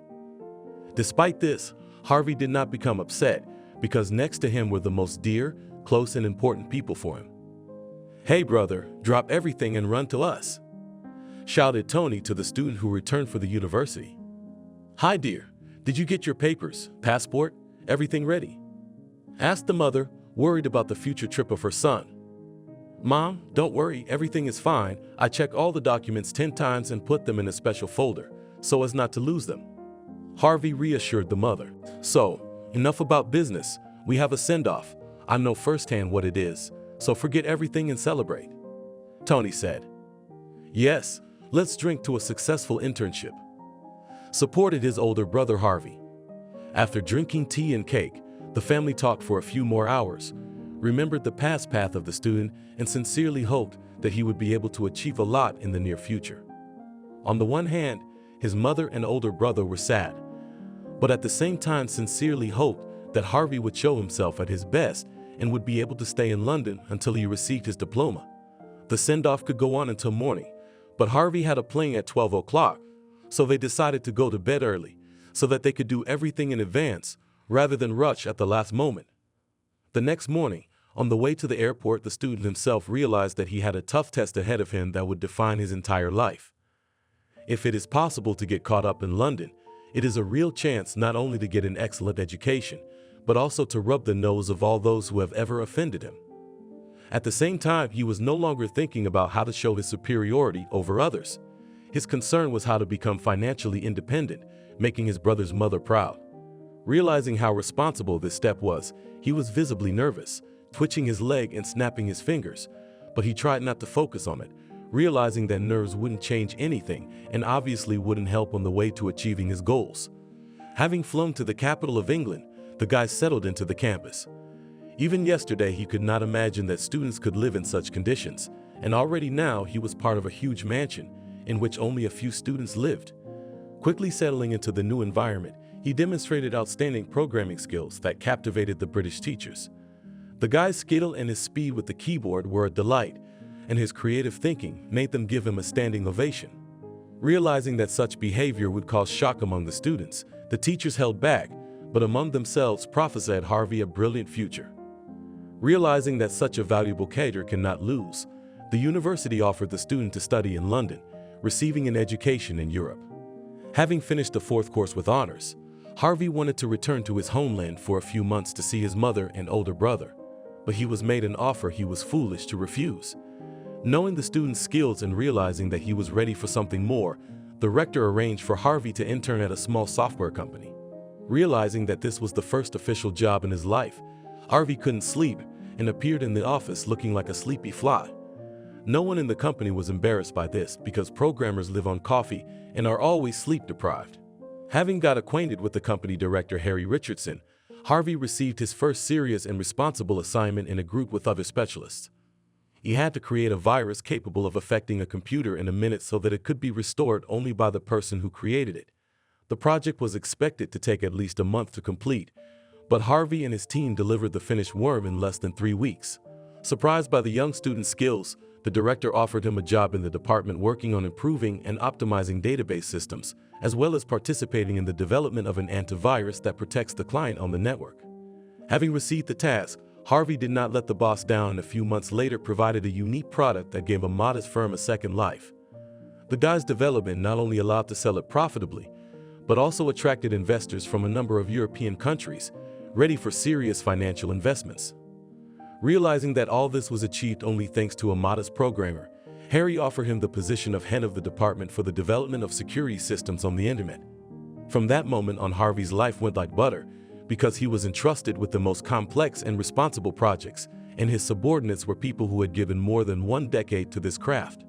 Despite this, Harvey did not become upset because next to him were the most dear, close and important people for him. "Hey brother, drop everything and run to us," shouted Tony to the student who returned for the university. "Hi dear, did you get your papers, passport, everything ready?" asked the mother, worried about the future trip of her son. "Mom, don't worry, everything is fine. I check all the documents 10 times and put them in a special folder, so as not to lose them," Harvey reassured the mother. "So, enough about business. We have a send-off. I know firsthand what it is, so forget everything and celebrate," Tony said. "Yes, let's drink to a successful internship," supported his older brother Harvey. After drinking tea and cake, the family talked for a few more hours, remembered the past path of the student, and sincerely hoped that he would be able to achieve a lot in the near future. On the one hand, his mother and older brother were sad, but at the same time sincerely hoped that Harvey would show himself at his best and would be able to stay in London until he received his diploma. The send-off could go on until morning, but Harvey had a plane at 12 o'clock, so they decided to go to bed early so that they could do everything in advance rather than rush at the last moment. The next morning, on the way to the airport, the student himself realized that he had a tough test ahead of him that would define his entire life. If it is possible to get caught up in London, it is a real chance not only to get an excellent education, but also to rub the nose of all those who have ever offended him. At the same time, he was no longer thinking about how to show his superiority over others. His concern was how to become financially independent, making his brother's mother proud. Realizing how responsible this step was, he was visibly nervous, twitching his leg and snapping his fingers, but he tried not to focus on it, realizing that nerves wouldn't change anything and obviously wouldn't help on the way to achieving his goals. Having flown to the capital of England, the guy settled into the campus. Even yesterday, he could not imagine that students could live in such conditions, and already now he was part of a huge mansion in which only a few students lived. Quickly settling into the new environment, he demonstrated outstanding programming skills that captivated the British teachers. The guy's skill and his speed with the keyboard were a delight, and his creative thinking made them give him a standing ovation. Realizing that such behavior would cause shock among the students, the teachers held back, but among themselves prophesied Harvey a brilliant future. Realizing that such a valuable cadre cannot lose, the university offered the student to study in London, receiving an education in Europe. Having finished the 4th course with honors, Harvey wanted to return to his homeland for a few months to see his mother and older brother, but he was made an offer he was foolish to refuse. Knowing the student's skills and realizing that he was ready for something more, the rector arranged for Harvey to intern at a small software company. Realizing that this was the first official job in his life, Harvey couldn't sleep and appeared in the office looking like a sleepy fly. No one in the company was embarrassed by this because programmers live on coffee and are always sleep deprived. Having got acquainted with the company director Harry Richardson, Harvey received his first serious and responsible assignment in a group with other specialists. He had to create a virus capable of affecting a computer in a minute so that it could be restored only by the person who created it. The project was expected to take at least a month to complete, but Harvey and his team delivered the finished worm in less than 3 weeks. Surprised by the young student's skills, the director offered him a job in the department working on improving and optimizing database systems, as well as participating in the development of an antivirus that protects the client on the network. Having received the task, Harvey did not let the boss down and a few months later provided a unique product that gave a modest firm a second life. The guy's development not only allowed to sell it profitably, but also attracted investors from a number of European countries, ready for serious financial investments. Realizing that all this was achieved only thanks to a modest programmer, Harry offered him the position of head of the department for the development of security systems on the internet. From that moment on, Harvey's life went like butter because he was entrusted with the most complex and responsible projects, and his subordinates were people who had given more than 1 decade to this craft.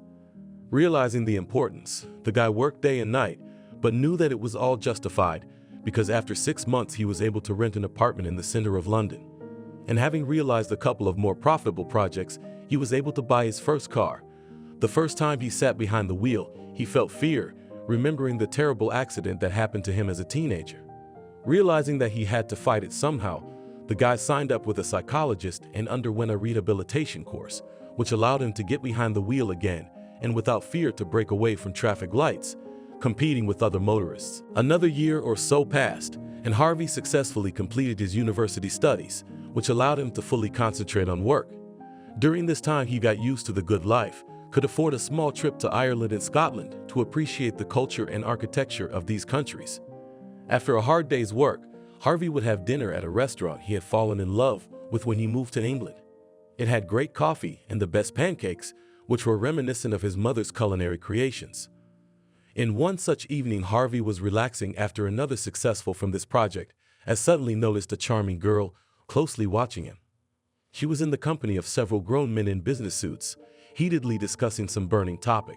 Realizing the importance, the guy worked day and night, but knew that it was all justified because after 6 months he was able to rent an apartment in the center of London. And having realized a couple of more profitable projects, he was able to buy his first car. The first time he sat behind the wheel, he felt fear, remembering the terrible accident that happened to him as a teenager. Realizing that he had to fight it somehow, the guy signed up with a psychologist and underwent a rehabilitation course, which allowed him to get behind the wheel again and without fear to break away from traffic lights, competing with other motorists. Another year or so passed, and Harvey successfully completed his university studies, which allowed him to fully concentrate on work. During this time, he got used to the good life, could afford a small trip to Ireland and Scotland to appreciate the culture and architecture of these countries. After a hard day's work, Harvey would have dinner at a restaurant he had fallen in love with when he moved to England. It had great coffee and the best pancakes, which were reminiscent of his mother's culinary creations. In one such evening, Harvey was relaxing after another successful from this project, as suddenly noticed a charming girl closely watching him. She was in the company of several grown men in business suits, heatedly discussing some burning topic.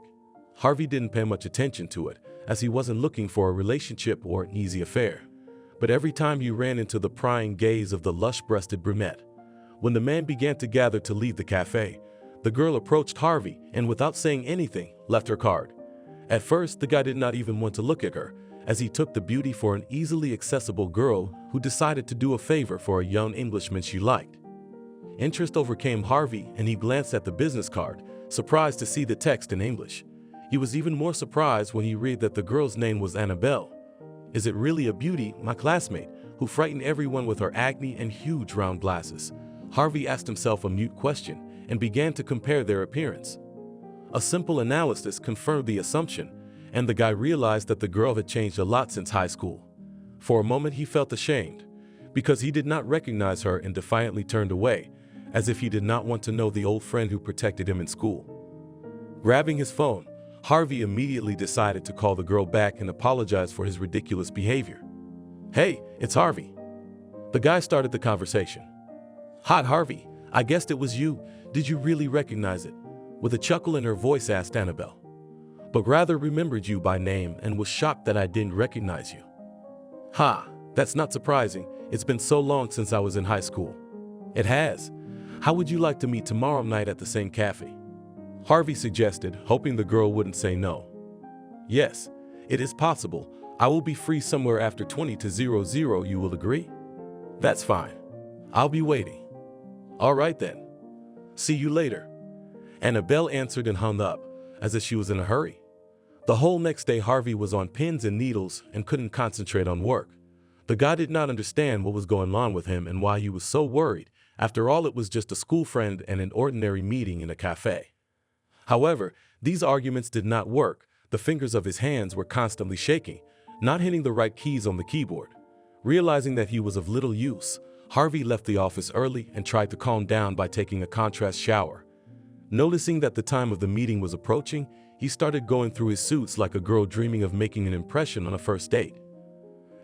Harvey didn't pay much attention to it, as he wasn't looking for a relationship or an easy affair. But every time he ran into the prying gaze of the lush-breasted brunette. When the man began to gather to leave the cafe, the girl approached Harvey and without saying anything, left her card. At first, the guy did not even want to look at her, as he took the beauty for an easily accessible girl who decided to do a favor for a young Englishman she liked. Interest overcame Harvey and he glanced at the business card, surprised to see the text in English. He was even more surprised when he read that the girl's name was Annabelle. Is it really a beauty, my classmate, who frightened everyone with her acne and huge round glasses? Harvey asked himself a mute question and began to compare their appearance. A simple analysis confirmed the assumption, and the guy realized that the girl had changed a lot since high school. For a moment he felt ashamed, because he did not recognize her and defiantly turned away, as if he did not want to know the old friend who protected him in school. Grabbing his phone, Harvey immediately decided to call the girl back and apologize for his ridiculous behavior. "Hey, it's Harvey." The guy started the conversation. "Hot Harvey, I guessed it was you. Did you really recognize it?" With a chuckle in her voice asked Annabelle. "But rather remembered you by name and was shocked that I didn't recognize you." "Ha, that's not surprising. It's been so long since I was in high school." "It has. How would you like to meet tomorrow night at the same cafe?" Harvey suggested, hoping the girl wouldn't say no. "Yes, it is possible. I will be free somewhere after 20:00. You will agree?" "That's fine. I'll be waiting." "All right then. See you later." Annabelle answered and hung up, as if she was in a hurry. The whole next day Harvey was on pins and needles and couldn't concentrate on work. The guy did not understand what was going on with him and why he was so worried. After all, it was just a school friend and an ordinary meeting in a cafe. However, these arguments did not work. The fingers of his hands were constantly shaking, not hitting the right keys on the keyboard. Realizing that he was of little use, Harvey left the office early and tried to calm down by taking a contrast shower. Noticing that the time of the meeting was approaching, he started going through his suits like a girl dreaming of making an impression on a first date.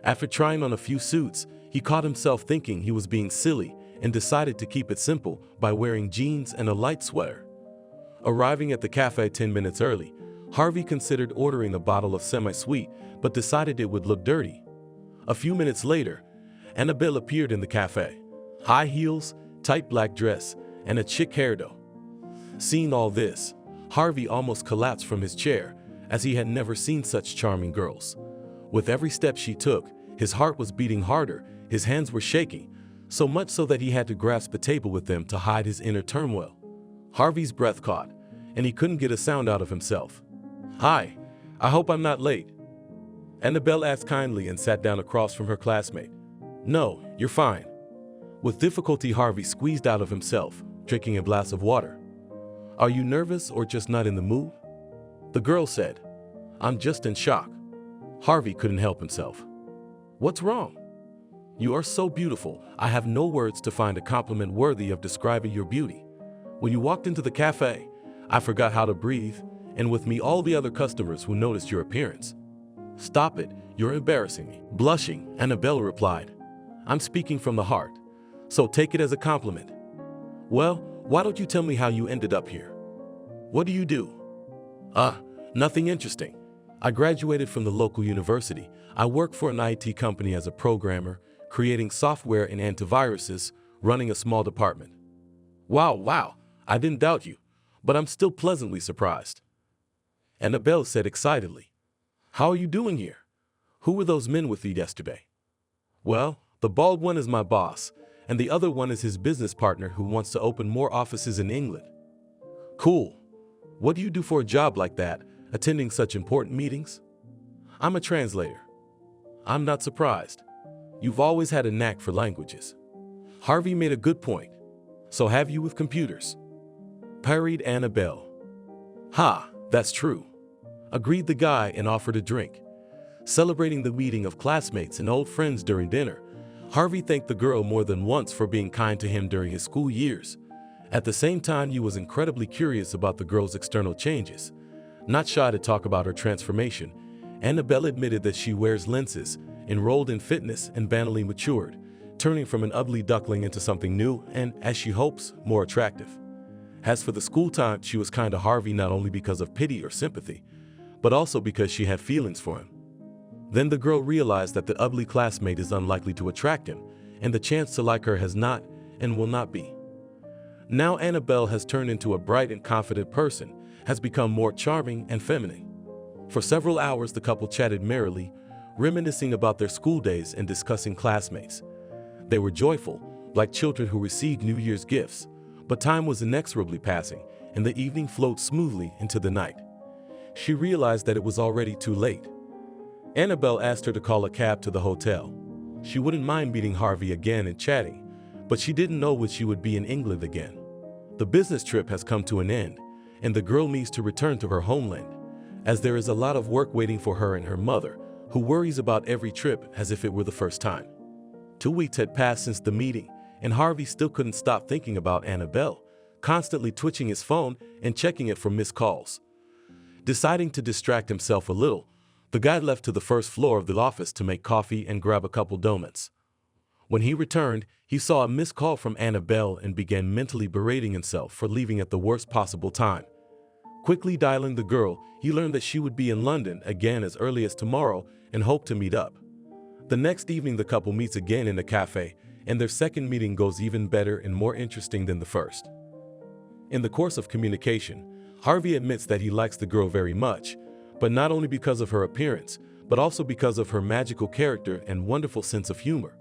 After trying on a few suits, he caught himself thinking he was being silly and decided to keep it simple by wearing jeans and a light sweater. Arriving at the cafe 10 minutes early, Harvey considered ordering a bottle of semi-sweet, but decided it would look dirty. A few minutes later, Annabelle appeared in the cafe. High heels, tight black dress, and a chic hairdo. Seeing all this, Harvey almost collapsed from his chair, as he had never seen such charming girls. With every step she took, his heart was beating harder, his hands were shaking, so much so that he had to grasp the table with them to hide his inner turmoil. Harvey's breath caught, and he couldn't get a sound out of himself. "Hi, I hope I'm not late." Annabelle asked kindly and sat down across from her classmate. "No, you're fine." With difficulty, Harvey squeezed out of himself, drinking a glass of water. "Are you nervous or just not in the mood?" The girl said, "I'm just in shock." Harvey couldn't help himself. "What's wrong?" "You are so beautiful. I have no words to find a compliment worthy of describing your beauty. When you walked into the cafe, I forgot how to breathe, and with me all the other customers who noticed your appearance." "Stop it, you're embarrassing me." Blushing, Annabelle replied, "I'm speaking from the heart, so take it as a compliment." Well, why don't you tell me how you ended up here? What do you do? Nothing interesting. I graduated from the local university. I work for an IT company as a programmer, creating software and antiviruses, running a small department. Wow, I didn't doubt you, but I'm still pleasantly surprised. Annabelle said excitedly. How are you doing here? Who were those men with you yesterday? Well, the bald one is my boss, and the other one is his business partner who wants to open more offices in England. Cool. What do you do for a job like that, attending such important meetings? I'm a translator. I'm not surprised. You've always had a knack for languages. Harvey made a good point. So have you with computers? Parried Annabelle. Ha, that's true. Agreed the guy and offered a drink. Celebrating the meeting of classmates and old friends during dinner, Harvey thanked the girl more than once for being kind to him during his school years. At the same time, he was incredibly curious about the girl's external changes. Not shy to talk about her transformation, Annabelle admitted that she wears lenses, enrolled in fitness, and banally matured, turning from an ugly duckling into something new and, as she hopes, more attractive. As for the school time, she was kind to Harvey not only because of pity or sympathy, but also because she had feelings for him. Then the girl realized that the ugly classmate is unlikely to attract him, and the chance to like her has not and will not be. Now Annabelle has turned into a bright and confident person, has become more charming and feminine. For several hours the couple chatted merrily, reminiscing about their school days and discussing classmates. They were joyful, like children who received New Year's gifts, but time was inexorably passing, and the evening flowed smoothly into the night. She realized that it was already too late. Annabelle asked her to call a cab to the hotel. She wouldn't mind meeting Harvey again and chatting, but she didn't know when she would be in England again. The business trip has come to an end, and the girl needs to return to her homeland, as there is a lot of work waiting for her and her mother, who worries about every trip as if it were the first time. 2 weeks had passed since the meeting, and Harvey still couldn't stop thinking about Annabelle, constantly twitching his phone and checking it for missed calls. Deciding to distract himself a little, the guy left to the first floor of the office to make coffee and grab a couple donuts. When he returned, he saw a missed call from Annabelle and began mentally berating himself for leaving at the worst possible time. Quickly dialing the girl, he learned that she would be in London again as early as tomorrow and hoped to meet up. The next evening the couple meets again in a cafe, and their second meeting goes even better and more interesting than the first. In the course of communication, Harvey admits that he likes the girl very much, but not only because of her appearance, but also because of her magical character and wonderful sense of humor.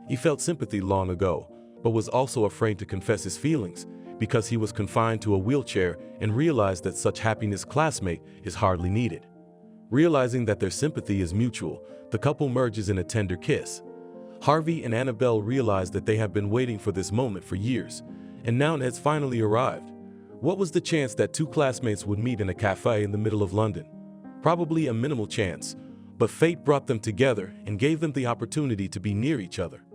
He felt sympathy long ago, but was also afraid to confess his feelings because he was confined to a wheelchair and realized that such happiness classmate is hardly needed. Realizing that their sympathy is mutual, the couple merges in a tender kiss. Harvey and Annabelle realize that they have been waiting for this moment for years, and now it has finally arrived. What was the chance that two classmates would meet in a cafe in the middle of London? Probably a minimal chance, but fate brought them together and gave them the opportunity to be near each other.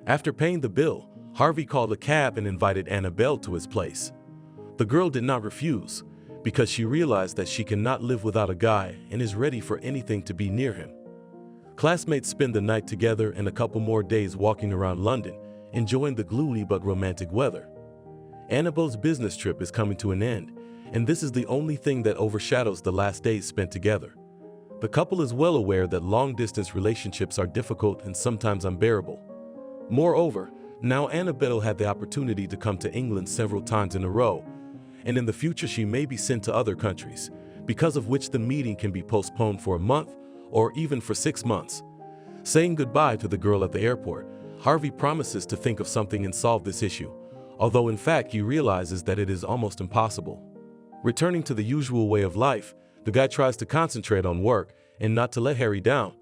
After paying the bill, Harvey called a cab and invited Annabelle to his place. The girl did not refuse, because she realized that she cannot live without a guy and is ready for anything to be near him. Classmates spend the night together and a couple more days walking around London, enjoying the gloomy but romantic weather. Annabelle's business trip is coming to an end, and this is the only thing that overshadows the last days spent together. The couple is well aware that long-distance relationships are difficult and sometimes unbearable. Moreover, now Annabelle had the opportunity to come to England several times in a row, and in the future she may be sent to other countries, because of which the meeting can be postponed for a month or even for 6 months. Saying goodbye to the girl at the airport, Harvey promises to think of something and solve this issue, although in fact he realizes that it is almost impossible. Returning to the usual way of life, the guy tries to concentrate on work and not to let Harry down,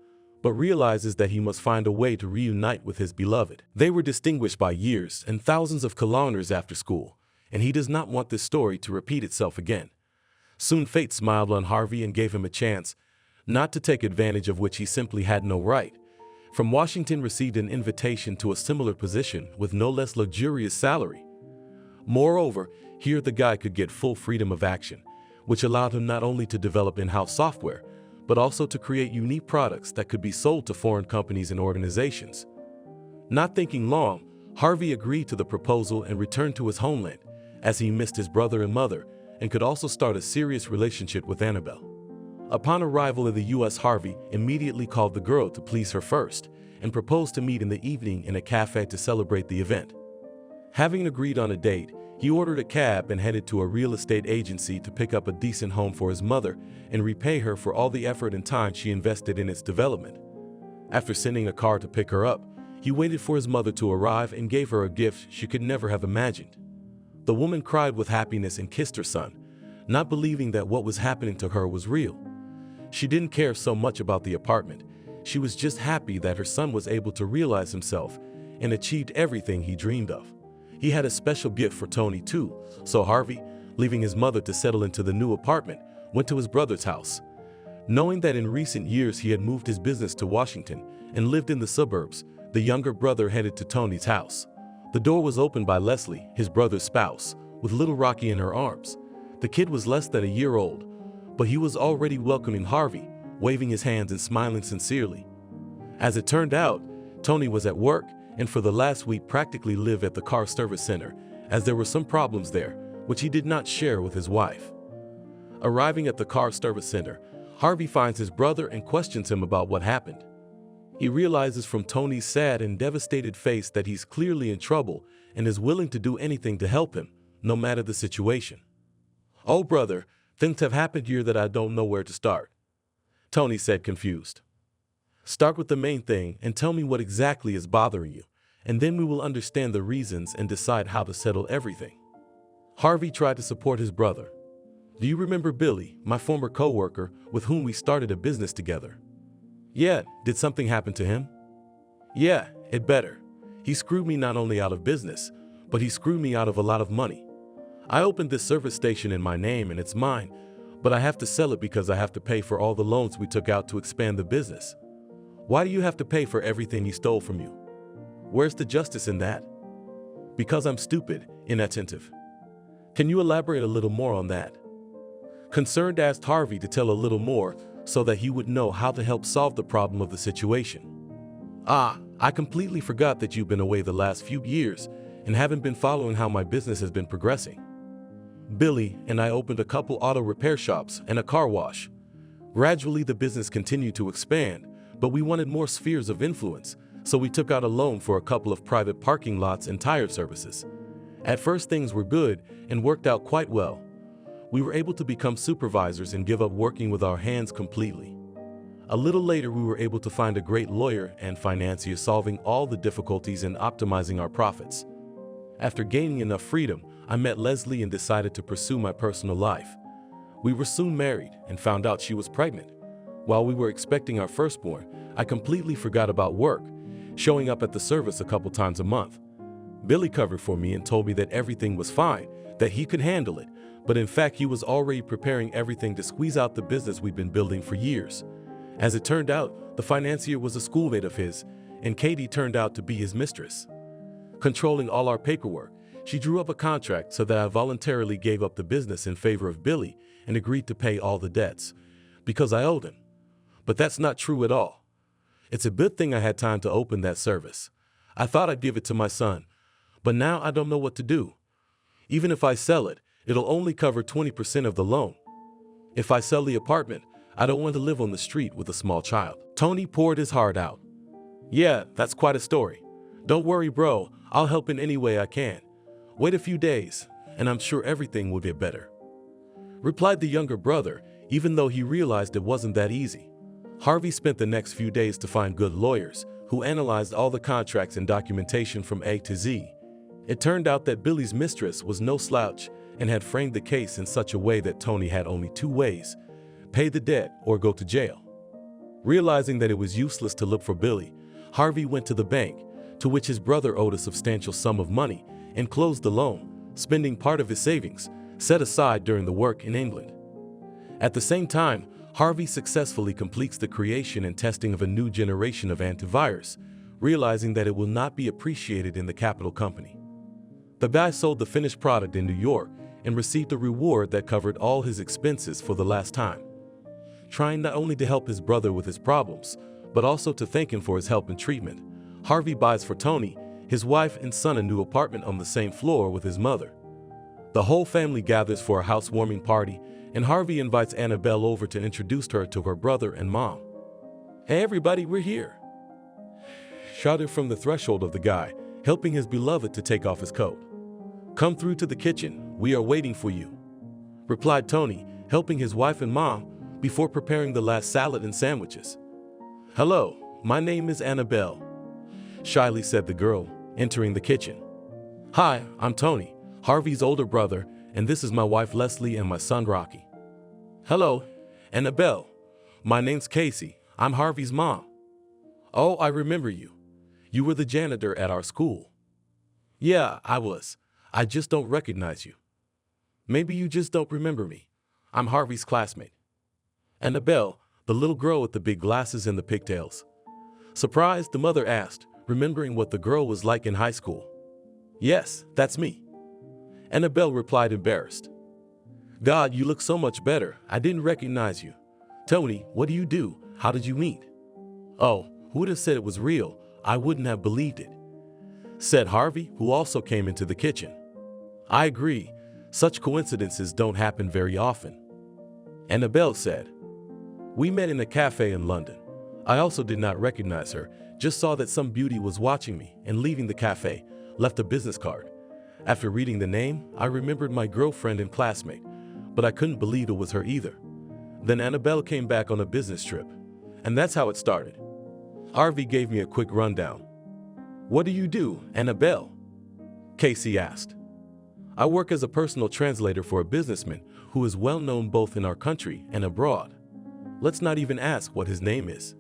but realizes that he must find a way to reunite with his beloved. They were distinguished by years and thousands of kilometers after school, and he does not want this story to repeat itself again. Soon fate smiled on Harvey and gave him a chance, not to take advantage of which he simply had no right. From Washington received an invitation to a similar position with no less luxurious salary. Moreover, here the guy could get full freedom of action, which allowed him not only to develop in-house software, but also to create unique products that could be sold to foreign companies and organizations. Not thinking long, Harvey agreed to the proposal and returned to his homeland, as he missed his brother and mother and could also start a serious relationship with Annabelle. Upon arrival in the U.S., Harvey immediately called the girl to please her first and proposed to meet in the evening in a cafe to celebrate the event. Having agreed on a date, he ordered a cab and headed to a real estate agency to pick up a decent home for his mother and repay her for all the effort and time she invested in its development. After sending a car to pick her up, he waited for his mother to arrive and gave her a gift she could never have imagined. The woman cried with happiness and kissed her son, not believing that what was happening to her was real. She didn't care so much about the apartment. She was just happy that her son was able to realize himself and achieved everything he dreamed of. He had a special gift for Tony too, so Harvey, leaving his mother to settle into the new apartment, went to his brother's house. Knowing that in recent years he had moved his business to Washington and lived in the suburbs, the younger brother headed to Tony's house. The door was opened by Leslie, his brother's spouse, with little Rocky in her arms. The kid was less than a year old, but he was already welcoming Harvey, waving his hands and smiling sincerely. As it turned out, Tony was at work and for the last week practically lived at the car service center, as there were some problems there, which he did not share with his wife. Arriving at the car service center, Harvey finds his brother and questions him about what happened. He realizes from Tony's sad and devastated face that he's clearly in trouble and is willing to do anything to help him, no matter the situation. "Oh, brother, things have happened here that I don't know where to start," Tony said, confused. "Start with the main thing and tell me what exactly is bothering you, and then we will understand the reasons and decide how to settle everything." Harvey tried to support his brother. "Do you remember Billy, my former co-worker, with whom we started a business together?" "Yeah, did something happen to him?" "Yeah, it better. He screwed me not only out of business, but he screwed me out of a lot of money. I opened this service station in my name and it's mine, but I have to sell it because I have to pay for all the loans we took out to expand the business. Why do you have to pay for everything he stole from you? Where's the justice in that?" "Because I'm stupid, inattentive." "Can you elaborate a little more on that?" Concerned asked Harvey to tell a little more so that he would know how to help solve the problem of the situation. I completely forgot that you've been away the last few years and haven't been following how my business has been progressing. Billy and I opened a couple auto repair shops and a car wash. Gradually the business continued to expand, but we wanted more spheres of influence, so we took out a loan for a couple of private parking lots and tire services. At first things were good and worked out quite well. We were able to become supervisors and give up working with our hands completely. A little later we were able to find a great lawyer and financier solving all the difficulties and optimizing our profits. After gaining enough freedom, I met Leslie and decided to pursue my personal life. We were soon married and found out she was pregnant. While we were expecting our firstborn, I completely forgot about work, showing up at the service a couple times a month. Billy covered for me and told me that everything was fine, that he could handle it, but in fact he was already preparing everything to squeeze out the business we'd been building for years. As it turned out, the financier was a schoolmate of his, and Katie turned out to be his mistress. Controlling all our paperwork, she drew up a contract so that I voluntarily gave up the business in favor of Billy and agreed to pay all the debts, because I owed him. But that's not true at all. It's a good thing I had time to open that service. I thought I'd give it to my son, but now I don't know what to do. Even if I sell it, it'll only cover 20% of the loan. If I sell the apartment, I don't want to live on the street with a small child." Tony poured his heart out. "Yeah, that's quite a story. Don't worry, bro. I'll help in any way I can. Wait a few days, and I'm sure everything will get better," replied the younger brother, even though he realized it wasn't that easy. Harvey spent the next few days to find good lawyers who analyzed all the contracts and documentation from A to Z. It turned out that Billy's mistress was no slouch and had framed the case in such a way that Tony had only two ways: pay the debt or go to jail. Realizing that it was useless to look for Billy, Harvey went to the bank, to which his brother owed a substantial sum of money, and closed the loan, spending part of his savings, set aside during the work in England. At the same time, Harvey successfully completes the creation and testing of a new generation of antivirus, realizing that it will not be appreciated in the capital company. The guy sold the finished product in New York and received a reward that covered all his expenses for the last time. Trying not only to help his brother with his problems, but also to thank him for his help and treatment, Harvey buys for Tony his wife and son a new apartment on the same floor with his mother. The whole family gathers for a housewarming party, and Harvey invites Annabelle over to introduce her to her brother and mom. "Hey everybody, we're here," shouted from the threshold of the guy, helping his beloved to take off his coat. "Come through to the kitchen, we are waiting for you," replied Tony, helping his wife and mom before preparing the last salad and sandwiches. "Hello, my name is Annabelle," shyly said the girl, entering the kitchen. "Hi, I'm Tony, Harvey's older brother, and this is my wife Leslie and my son Rocky." "Hello, Annabelle. My name's Casey. I'm Harvey's mom." "Oh, I remember you. You were the janitor at our school." "Yeah, I was. I just don't recognize you." "Maybe you just don't remember me. I'm Harvey's classmate." Annabelle, the little girl with the big glasses and the pigtails. Surprised, the mother asked, remembering what the girl was like in high school. "Yes, that's me." Annabelle replied, embarrassed. "God, you look so much better. I didn't recognize you. Tony, what do you do? How did you meet?" "Oh, who would have said it was real? I wouldn't have believed it," said Harvey, who also came into the kitchen. "I agree. Such coincidences don't happen very often," Annabelle said. "We met in a cafe in London. I also did not recognize her, just saw that some beauty was watching me and leaving the cafe, left a business card. After reading the name, I remembered my girlfriend and classmate, but I couldn't believe it was her either. Then Annabelle came back on a business trip, and that's how it started." Harvey gave me a quick rundown. "What do you do, Annabelle?" Casey asked. "I work as a personal translator for a businessman who is well known both in our country and abroad. Let's not even ask what his name is,"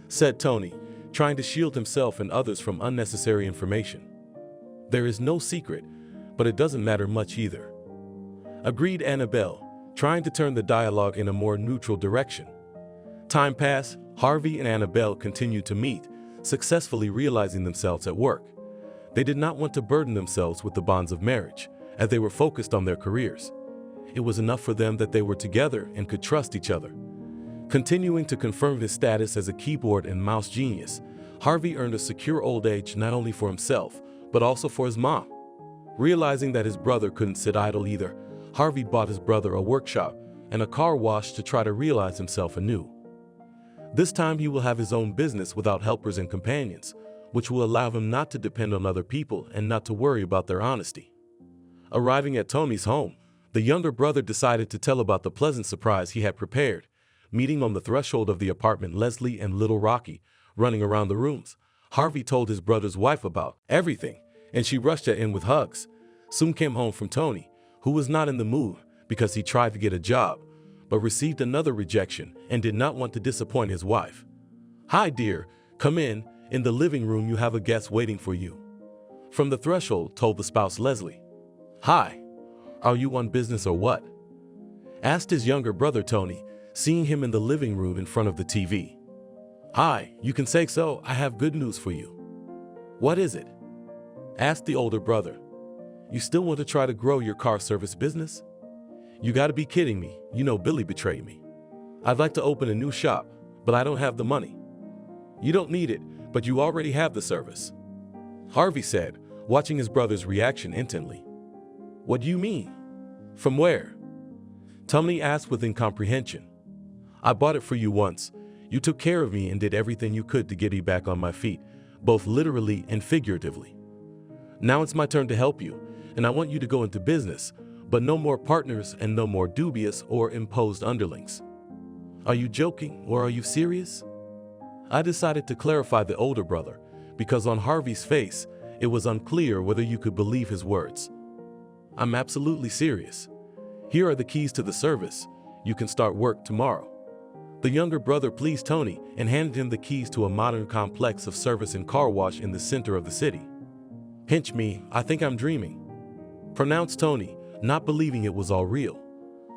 said Tony, trying to shield himself and others from unnecessary information. "There is no secret, but it doesn't matter much either," agreed Annabelle, trying to turn the dialogue in a more neutral direction. Time passed. Harvey and Annabelle continued to meet, successfully realizing themselves at work. They did not want to burden themselves with the bonds of marriage, as they were focused on their careers. It was enough for them that they were together and could trust each other. Continuing to confirm his status as a keyboard and mouse genius, Harvey earned a secure old age not only for himself, but also for his mom. Realizing that his brother couldn't sit idle either, Harvey bought his brother a workshop and a car wash to try to realize himself anew. This time he will have his own business without helpers and companions, which will allow him not to depend on other people and not to worry about their honesty. Arriving at Tony's home, the younger brother decided to tell about the pleasant surprise he had prepared. Meeting on the threshold of the apartment Leslie and little Rocky running around the rooms, Harvey told his brother's wife about everything, and she rushed in with hugs. Soon came home from Tony, who was not in the mood because he tried to get a job, but received another rejection and did not want to disappoint his wife. "Hi dear, come in the living room, you have a guest waiting for you," from the threshold told the spouse Leslie. "Hi, are you on business or what?" asked his younger brother Tony, seeing him in the living room in front of the TV. "Hi, you can say so. I have good news for you." "What is it?" asked the older brother. "You still want to try to grow your car service business?" "You gotta be kidding me. You know Billy betrayed me. I'd like to open a new shop, but I don't have the money." "You don't need it, but you already have the service," Harvey said, watching his brother's reaction intently. "What do you mean? From where?" Tony asked with incomprehension. "I bought it for you once. You took care of me and did everything you could to get me back on my feet, both literally and figuratively. Now it's my turn to help you, and I want you to go into business, but no more partners and no more dubious or imposed underlings." "Are you joking or are you serious?" I decided to clarify the older brother, because on Harvey's face, it was unclear whether you could believe his words. "I'm absolutely serious. Here are the keys to the service. You can start work tomorrow." The younger brother pleased Tony and handed him the keys to a modern complex of service and car wash in the center of the city. "Pinch me, I think I'm dreaming," pronounced Tony, not believing it was all real.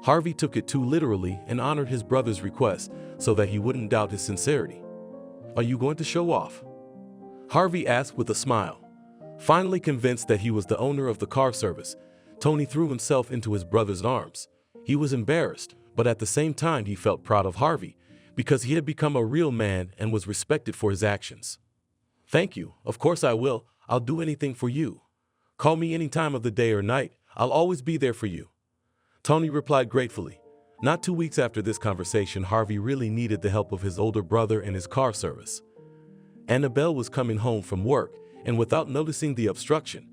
Harvey took it too literally and honored his brother's request so that he wouldn't doubt his sincerity. "Are you going to show off?" Harvey asked with a smile. Finally convinced that he was the owner of the car service, Tony threw himself into his brother's arms. He was embarrassed, but at the same time he felt proud of Harvey because he had become a real man and was respected for his actions. "Thank you, of course I will. I'll do anything for you. Call me any time of the day or night. I'll always be there for you." Tony replied gratefully. Not 2 weeks after this conversation, Harvey really needed the help of his older brother and his car service. Annabelle was coming home from work, and without noticing the obstruction,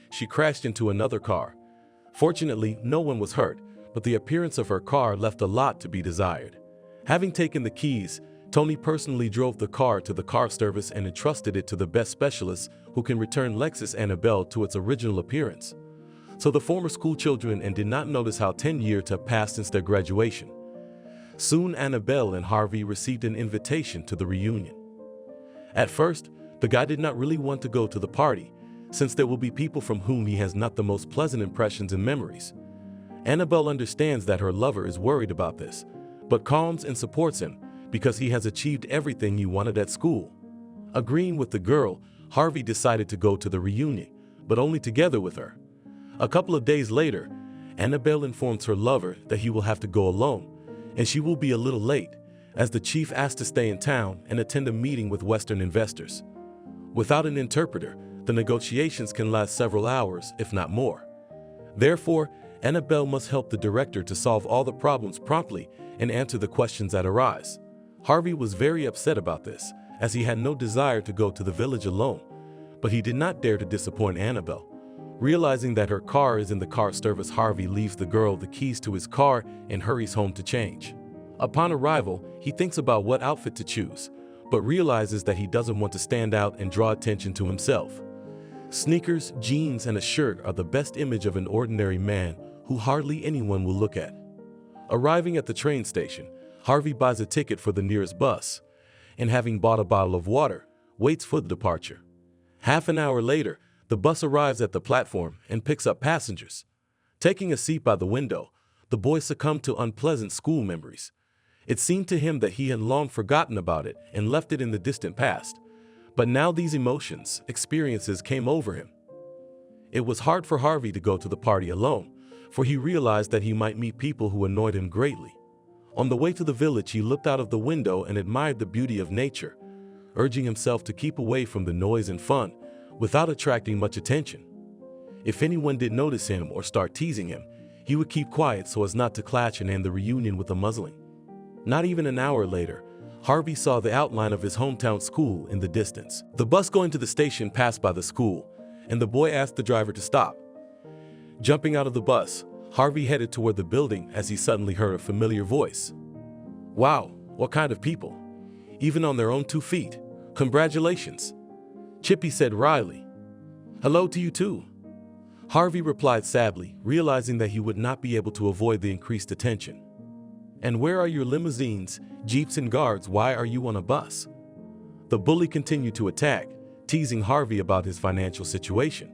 she crashed into another car. Fortunately, no one was hurt, but the appearance of her car left a lot to be desired. Having taken the keys, Tony personally drove the car to the car service and entrusted it to the best specialists who can return Lexus Annabelle to its original appearance. So the former school children and did not notice how 10 years have passed since their graduation. Soon Annabelle and Harvey received an invitation to the reunion. At first, the guy did not really want to go to the party, since there will be people from whom he has not the most pleasant impressions and memories. Annabelle understands that her lover is worried about this, but calms and supports him because he has achieved everything he wanted at school. Agreeing with the girl, Harvey decided to go to the reunion, but only together with her. A couple of days later, Annabelle informs her lover that he will have to go alone, and she will be a little late, as the chief asked to stay in town and attend a meeting with Western investors. Without an interpreter, the negotiations can last several hours, if not more. Therefore, Annabelle must help the director to solve all the problems promptly and answer the questions that arise. Harvey was very upset about this, as he had no desire to go to the village alone, but he did not dare to disappoint Annabelle. Realizing that her car is in the car service, Harvey leaves the girl the keys to his car and hurries home to change. Upon arrival, he thinks about what outfit to choose, but realizes that he doesn't want to stand out and draw attention to himself. Sneakers, jeans, and a shirt are the best image of an ordinary man who hardly anyone will look at. Arriving at the train station, Harvey buys a ticket for the nearest bus, and having bought a bottle of water, waits for the departure. Half an hour later, the bus arrives at the platform and picks up passengers. Taking a seat by the window, the boy succumbed to unpleasant school memories. It seemed to him that he had long forgotten about it and left it in the distant past. But now these experiences came over him. It was hard for Harvey to go to the party alone, for he realized that he might meet people who annoyed him greatly. On the way to the village, he looked out of the window and admired the beauty of nature, urging himself to keep away from the noise and fun without attracting much attention. If anyone did notice him or start teasing him, he would keep quiet so as not to clash and end the reunion with a muzzling. Not even an hour later, Harvey saw the outline of his hometown school in the distance. The bus going to the station passed by the school, and the boy asked the driver to stop. Jumping out of the bus, Harvey headed toward the building as he suddenly heard a familiar voice. "Wow, what kind of people? Even on their own 2 feet. Congratulations," Chippy said wryly. "Hello to you too," Harvey replied sadly, realizing that he would not be able to avoid the increased attention. "And where are your limousines, jeeps, and guards? Why are you on a bus?" The bully continued to attack, teasing Harvey about his financial situation.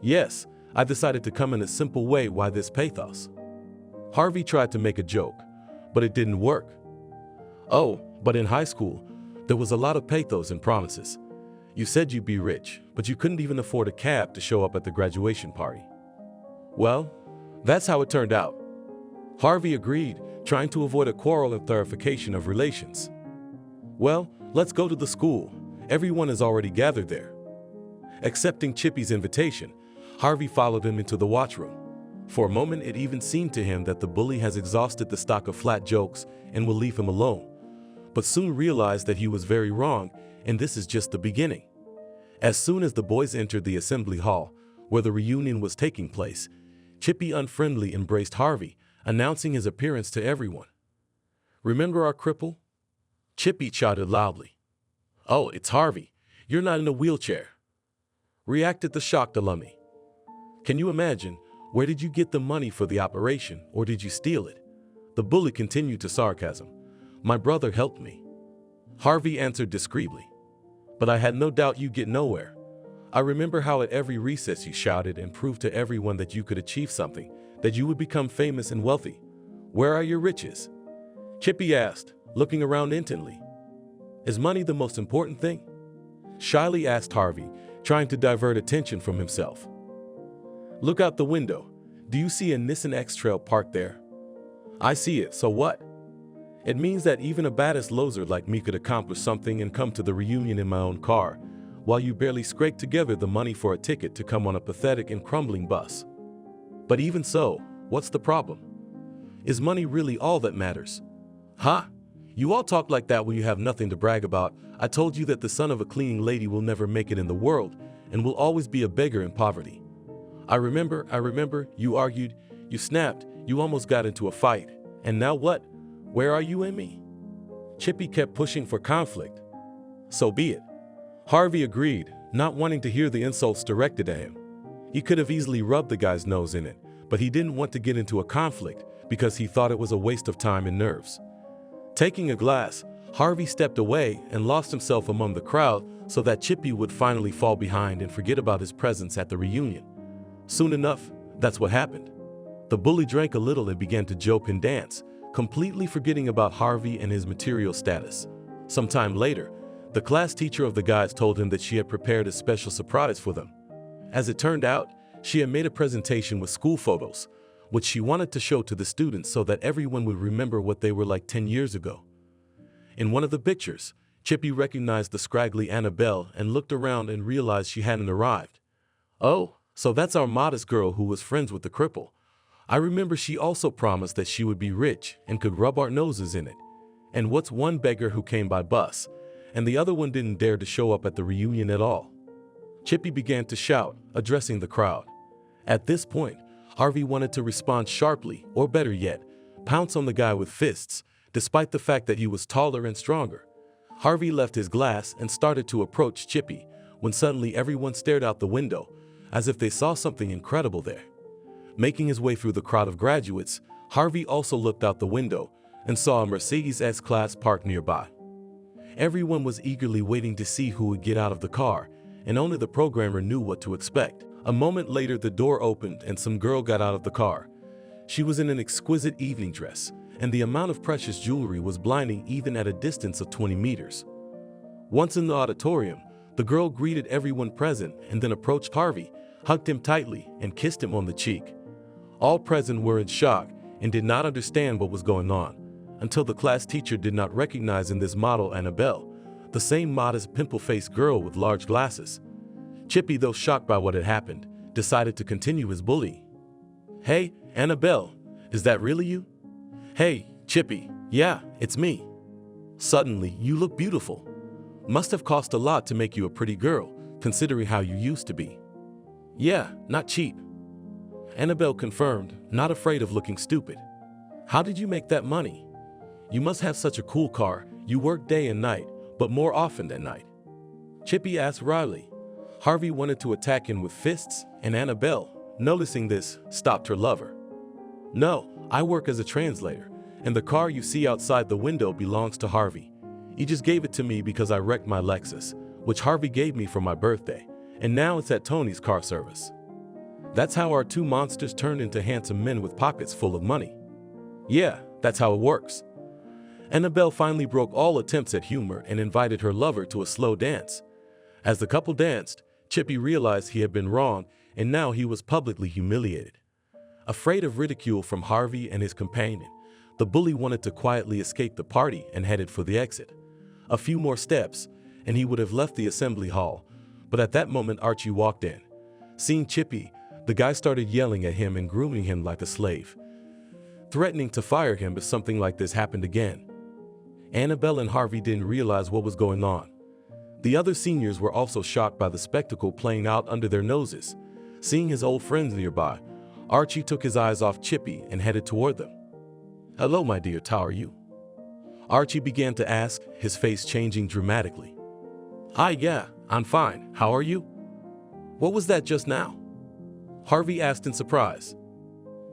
"Yes, I decided to come in a simple way. Why this pathos?" Harvey tried to make a joke, but it didn't work. "Oh, but in high school, there was a lot of pathos and promises. You said you'd be rich, but you couldn't even afford a cab to show up at the graduation party." "Well, that's how it turned out," Harvey agreed, trying to avoid a quarrel and clarification of relations. "Well, let's go to the school. Everyone is already gathered there." Accepting Chippy's invitation, Harvey followed him into the watchroom. For a moment, it even seemed to him that the bully has exhausted the stock of flat jokes and will leave him alone, but soon realized that he was very wrong, and this is just the beginning. As soon as the boys entered the assembly hall, where the reunion was taking place, Chippy unfriendly embraced Harvey, announcing his appearance to everyone. "Remember our cripple?" Chippy shouted loudly. "Oh, it's Harvey. You're not in a wheelchair," reacted the shocked alumni. "Can you imagine? Where did you get the money for the operation, or did you steal it?" The bully continued to sarcasm. "My brother helped me," Harvey answered discreetly. "But I had no doubt you'd get nowhere. I remember how at every recess you shouted and proved to everyone that you could achieve something, that you would become famous and wealthy. Where are your riches?" Chippy asked, looking around intently. "Is money the most important thing?" shyly asked Harvey, trying to divert attention from himself. "Look out the window. Do you see a Nissan X-Trail parked there?" "I see it, so what?" "It means that even a baddest loser like me could accomplish something and come to the reunion in my own car. while you barely scrape together the money for a ticket to come on a pathetic and crumbling bus. But even so, what's the problem? Is money really all that matters? Huh? You all talk like that when you have nothing to brag about. I told you that the son of a cleaning lady will never make it in the world and will always be a beggar in poverty. I remember, you argued, you snapped, you almost got into a fight. And now what? Where are you and me? Chippy kept pushing for conflict. So be it. Harvey agreed, not wanting to hear the insults directed at him. He could have easily rubbed the guy's nose in it, but he didn't want to get into a conflict because he thought it was a waste of time and nerves. Taking a glass, Harvey stepped away and lost himself among the crowd so that Chippy would finally fall behind and forget about his presence at the reunion. Soon enough, that's what happened. The bully drank a little and began to joke and dance, completely forgetting about Harvey and his material status. Sometime later, the class teacher of the guys told him that she had prepared a special surprise for them. As it turned out, she had made a presentation with school photos, which she wanted to show to the students so that everyone would remember what they were like 10 years ago. In one of the pictures, Chippy recognized the scraggly Annabelle and looked around and realized she hadn't arrived. Oh, so that's our modest girl who was friends with the cripple. I remember she also promised that she would be rich and could rub our noses in it. And what's one beggar who came by bus, and the other one didn't dare to show up at the reunion at all? Chippy began to shout, addressing the crowd. At this point, Harvey wanted to respond sharply, or better yet, pounce on the guy with fists, despite the fact that he was taller and stronger. Harvey left his glass and started to approach Chippy, when suddenly everyone stared out the window, as if they saw something incredible there. Making his way through the crowd of graduates, Harvey also looked out the window and saw a Mercedes S-Class parked nearby. Everyone was eagerly waiting to see who would get out of the car, and only the programmer knew what to expect. A moment later, the door opened and some girl got out of the car. She was in an exquisite evening dress, and the amount of precious jewelry was blinding even at a distance of 20 meters. Once in the auditorium, the girl greeted everyone present and then approached Harvey, hugged him tightly, and kissed him on the cheek. All present were in shock and did not understand what was going on, until the class teacher did not recognize in this model Annabelle, the same modest pimple-faced girl with large glasses. Chippy, though shocked by what had happened, decided to continue his bullying. "Hey, Annabelle, is that really you?" "Hey, Chippy, yeah, it's me." "Suddenly, you look beautiful. Must have cost a lot to make you a pretty girl, considering how you used to be." "Yeah, not cheap." Annabelle confirmed, not afraid of looking stupid. "How did you make that money? You must have such a cool car. You work day and night, but more often than night." Chippy asked wryly. Harvey wanted to attack him with fists, and Annabelle, noticing this, stopped her lover. "No, I work as a translator, and the car you see outside the window belongs to Harvey. He just gave it to me because I wrecked my Lexus, which Harvey gave me for my birthday, and now it's at Tony's car service." That's how our two monsters turned into handsome men with pockets full of money. Yeah, that's how it works. Annabelle finally broke all attempts at humor and invited her lover to a slow dance. As the couple danced, Chippy realized he had been wrong, and now he was publicly humiliated. Afraid of ridicule from Harvey and his companion, the bully wanted to quietly escape the party and headed for the exit. A few more steps, and he would have left the assembly hall, but at that moment Archie walked in. Seeing Chippy, the guy started yelling at him and grooming him like a slave, threatening to fire him if something like this happened again. Annabelle and Harvey didn't realize what was going on. The other seniors were also shocked by the spectacle playing out under their noses. Seeing his old friends nearby, Archie took his eyes off Chippy and headed toward them. "Hello, my dear, how are you?" Archie began to ask, his face changing dramatically. "Hi, yeah, I'm fine. How are you?" "What was that just now?" Harvey asked in surprise.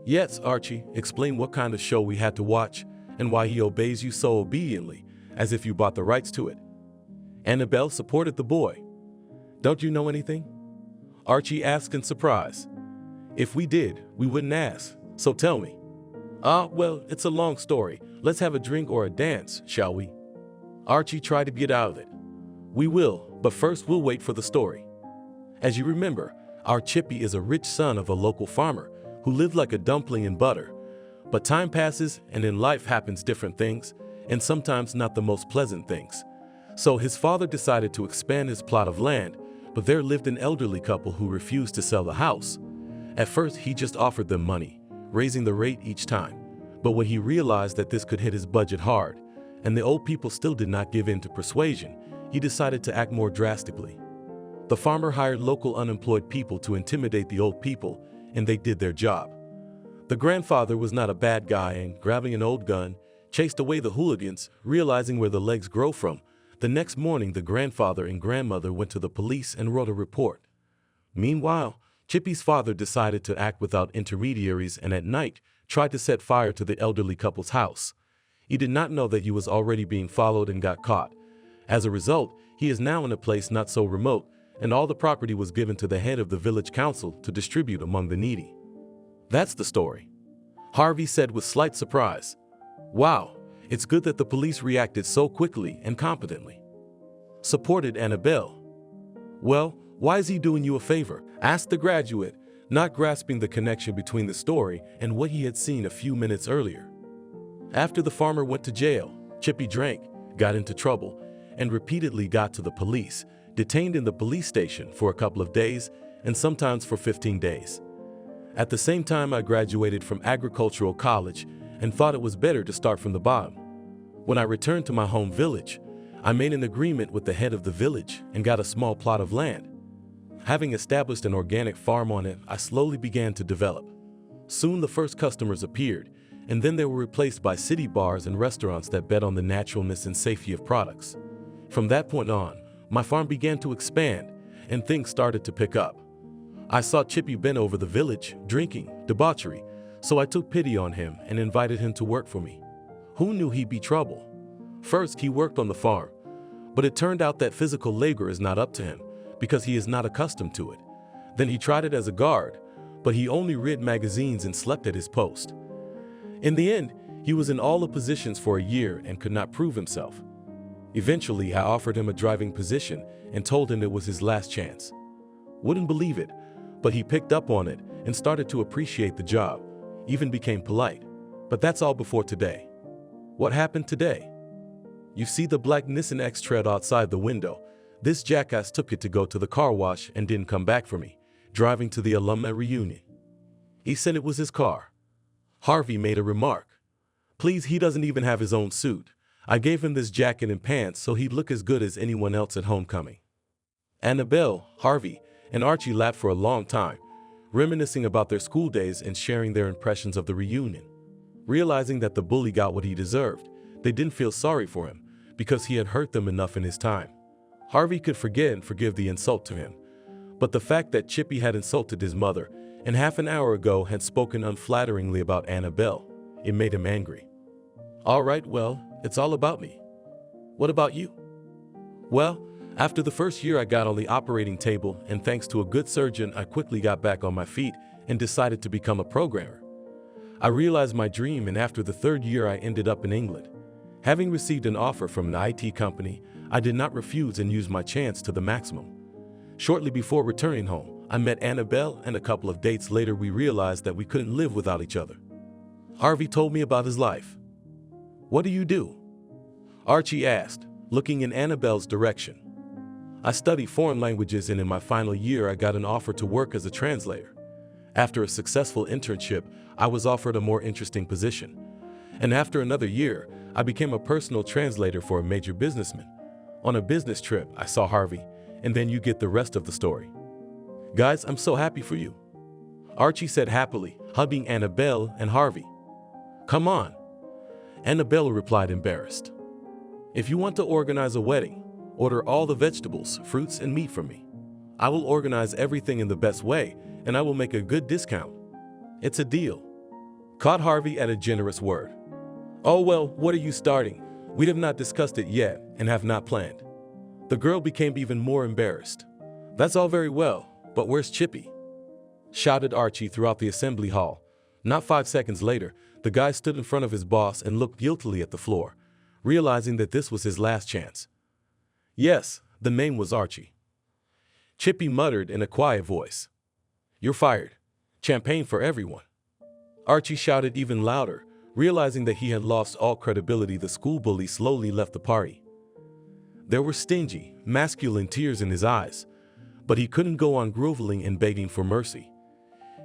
"Yes, Archie, explain what kind of show we had to watch and why he obeys you so obediently, as if you bought the rights to it." Annabelle supported the boy. "Don't you know anything?" Archie asked in surprise. "If we did, we wouldn't ask, so tell me." Well, it's a long story. Let's have a drink or a dance, shall we?" Archie tried to get out of it. "We will, but first we'll wait for the story. As you remember, our Chippy is a rich son of a local farmer who lived like a dumpling in butter. But time passes, and in life happens different things, and sometimes not the most pleasant things. So his father decided to expand his plot of land, but there lived an elderly couple who refused to sell the house. At first, he just offered them money, raising the rate each time. But when he realized that this could hit his budget hard, and the old people still did not give in to persuasion, he decided to act more drastically. The farmer hired local unemployed people to intimidate the old people, and they did their job. The grandfather was not a bad guy and, grabbing an old gun, chased away the hooligans, realizing where the legs grow from. The next morning, the grandfather and grandmother went to the police and wrote a report. Meanwhile, Chippy's father decided to act without intermediaries and at night tried to set fire to the elderly couple's house. He did not know that he was already being followed and got caught. As a result, he is now in a place not so remote, and all the property was given to the head of the village council to distribute among the needy. That's the story, Harvey said with slight surprise. Wow, it's good that the police reacted so quickly and competently. Supported Annabelle. Well, why is he doing you a favor? Asked the graduate, not grasping the connection between the story and what he had seen a few minutes earlier. After the farmer went to jail, Chippy drank, got into trouble, and repeatedly got to the police, detained in the police station for a couple of days and sometimes for 15 days. At the same time, I graduated from agricultural college and thought it was better to start from the bottom. When I returned to my home village, I made an agreement with the head of the village and got a small plot of land. Having established an organic farm on it, I slowly began to develop. Soon the first customers appeared, and then they were replaced by city bars and restaurants that bet on the naturalness and safety of products. From that point on, my farm began to expand, and things started to pick up. I saw Chippy bent over the village, drinking, debauchery, so I took pity on him and invited him to work for me. Who knew he'd be trouble? First, he worked on the farm, but it turned out that physical labor is not up to him because he is not accustomed to it. Then he tried it as a guard, but he only read magazines and slept at his post. In the end, he was in all the positions for a year and could not prove himself. Eventually, I offered him a driving position and told him it was his last chance. Wouldn't believe it, but he picked up on it and started to appreciate the job, even became polite. But that's all before today. What happened today? You see the black Nissan X-Trail outside the window. This jackass took it to go to the car wash and didn't come back for me, driving to the alumni reunion. He said it was his car. Harvey made a remark. Please, he doesn't even have his own suit. I gave him this jacket and pants so he'd look as good as anyone else at homecoming. Annabelle, Harvey, and Archie laughed for a long time, reminiscing about their school days and sharing their impressions of the reunion. Realizing that the bully got what he deserved, they didn't feel sorry for him because he had hurt them enough in his time. Harvey could forget and forgive the insult to him, but the fact that Chippy had insulted his mother and half an hour ago had spoken unflatteringly about Annabelle, it made him angry. All right, well, it's all about me. What about you? Well, after the first year I got on the operating table, and thanks to a good surgeon, I quickly got back on my feet and decided to become a programmer. I realized my dream, and after the third year I ended up in England. Having received an offer from an IT company, I did not refuse and used my chance to the maximum. Shortly before returning home, I met Annabelle, and a couple of dates later we realized that we couldn't live without each other. Harvey told me about his life. What do you do? Archie asked, looking in Annabelle's direction. I study foreign languages, and in my final year I got an offer to work as a translator. After a successful internship, I was offered a more interesting position. And after another year, I became a personal translator for a major businessman. On a business trip, I saw Harvey, and then you get the rest of the story. Guys, I'm so happy for you, Archie said happily, hugging Annabelle and Harvey. Come on, Annabelle replied, embarrassed. If you want to organize a wedding, order all the vegetables, fruits, and meat from me. I will organize everything in the best way, and I will make a good discount. It's a deal. Caught Harvey at a generous word. Oh well, what are you starting? We have not discussed it yet and have not planned. The girl became even more embarrassed. That's all very well, but where's Chippy? Shouted Archie throughout the assembly hall. Not 5 seconds later, the guy stood in front of his boss and looked guiltily at the floor, realizing that this was his last chance. Yes, the name was Archie. Chippy muttered in a quiet voice. You're fired. Champagne for everyone. Archie shouted even louder, realizing that he had lost all credibility. The school bully slowly left the party. There were stingy, masculine tears in his eyes, but he couldn't go on groveling and begging for mercy.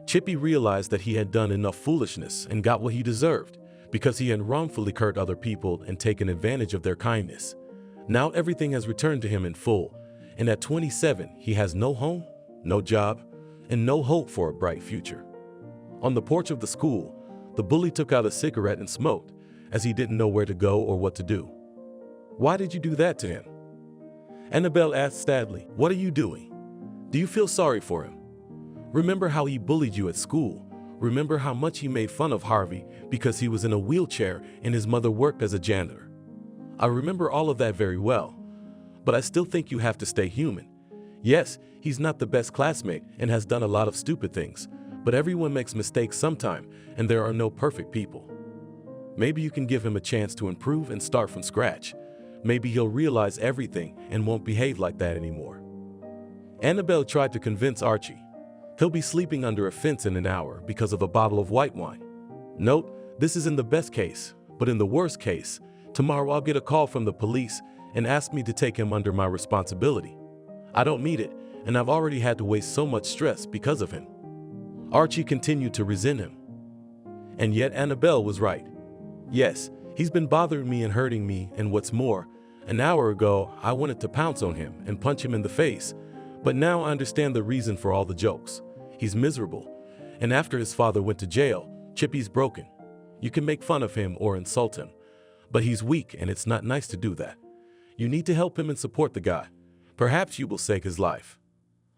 Chippy realized that he had done enough foolishness and got what he deserved because he had wrongfully hurt other people and taken advantage of their kindness. Now everything has returned to him in full, and at 27, he has no home, no job, and no hope for a bright future. On the porch of the school, the bully took out a cigarette and smoked, as he didn't know where to go or what to do. "Why did you do that to him?" Annabelle asked sadly. "What are you doing? Do you feel sorry for him? Remember how he bullied you at school? Remember how much he made fun of Harvey because he was in a wheelchair and his mother worked as a janitor? I remember all of that very well, but I still think you have to stay human. Yes, he's not the best classmate and has done a lot of stupid things, but everyone makes mistakes sometime, and there are no perfect people. Maybe you can give him a chance to improve and start from scratch. Maybe he'll realize everything and won't behave like that anymore." Annabelle tried to convince Archie. He'll be sleeping under a fence in an hour because of a bottle of white wine. Note, this is in the best case, but in the worst case, tomorrow I'll get a call from the police and ask me to take him under my responsibility. I don't need it, and I've already had to waste so much stress because of him. Archie continued to resent him. And yet Annabelle was right. Yes, he's been bothering me and hurting me, and what's more, an hour ago I wanted to pounce on him and punch him in the face, but now I understand the reason for all the jokes. He's miserable, and after his father went to jail, Chippy's broken. You can make fun of him or insult him, but he's weak and it's not nice to do that. You need to help him and support the guy. Perhaps you will save his life.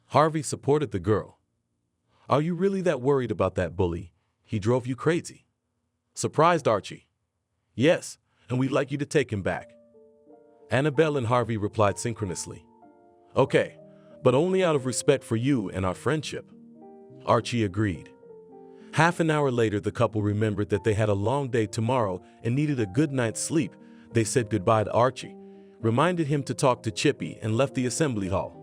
Harvey supported the girl. Are you really that worried about that bully? He drove you crazy. Surprised Archie. Yes, and we'd like you to take him back. Annabelle and Harvey replied synchronously. Okay, but only out of respect for you and our friendship. Archie agreed. Half an hour later, the couple remembered that they had a long day tomorrow and needed a good night's sleep. They said goodbye to Archie, reminded him to talk to Chippy, and left the assembly hall.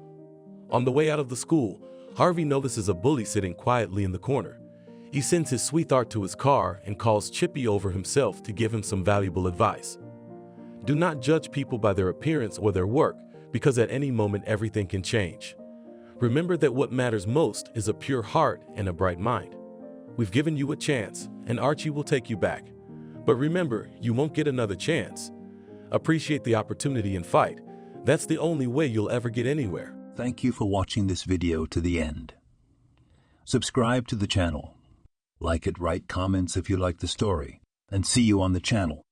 On the way out of the school, Harvey notices a bully sitting quietly in the corner. He sends his sweetheart to his car and calls Chippy over himself to give him some valuable advice. Do not judge people by their appearance or their work, because at any moment everything can change. Remember that what matters most is a pure heart and a bright mind. We've given you a chance, and Archie will take you back. But remember, you won't get another chance. Appreciate the opportunity and fight. That's the only way you'll ever get anywhere. Thank you for watching this video to the end. Subscribe to the channel. Like it, write comments if you like the story, and see you on the channel.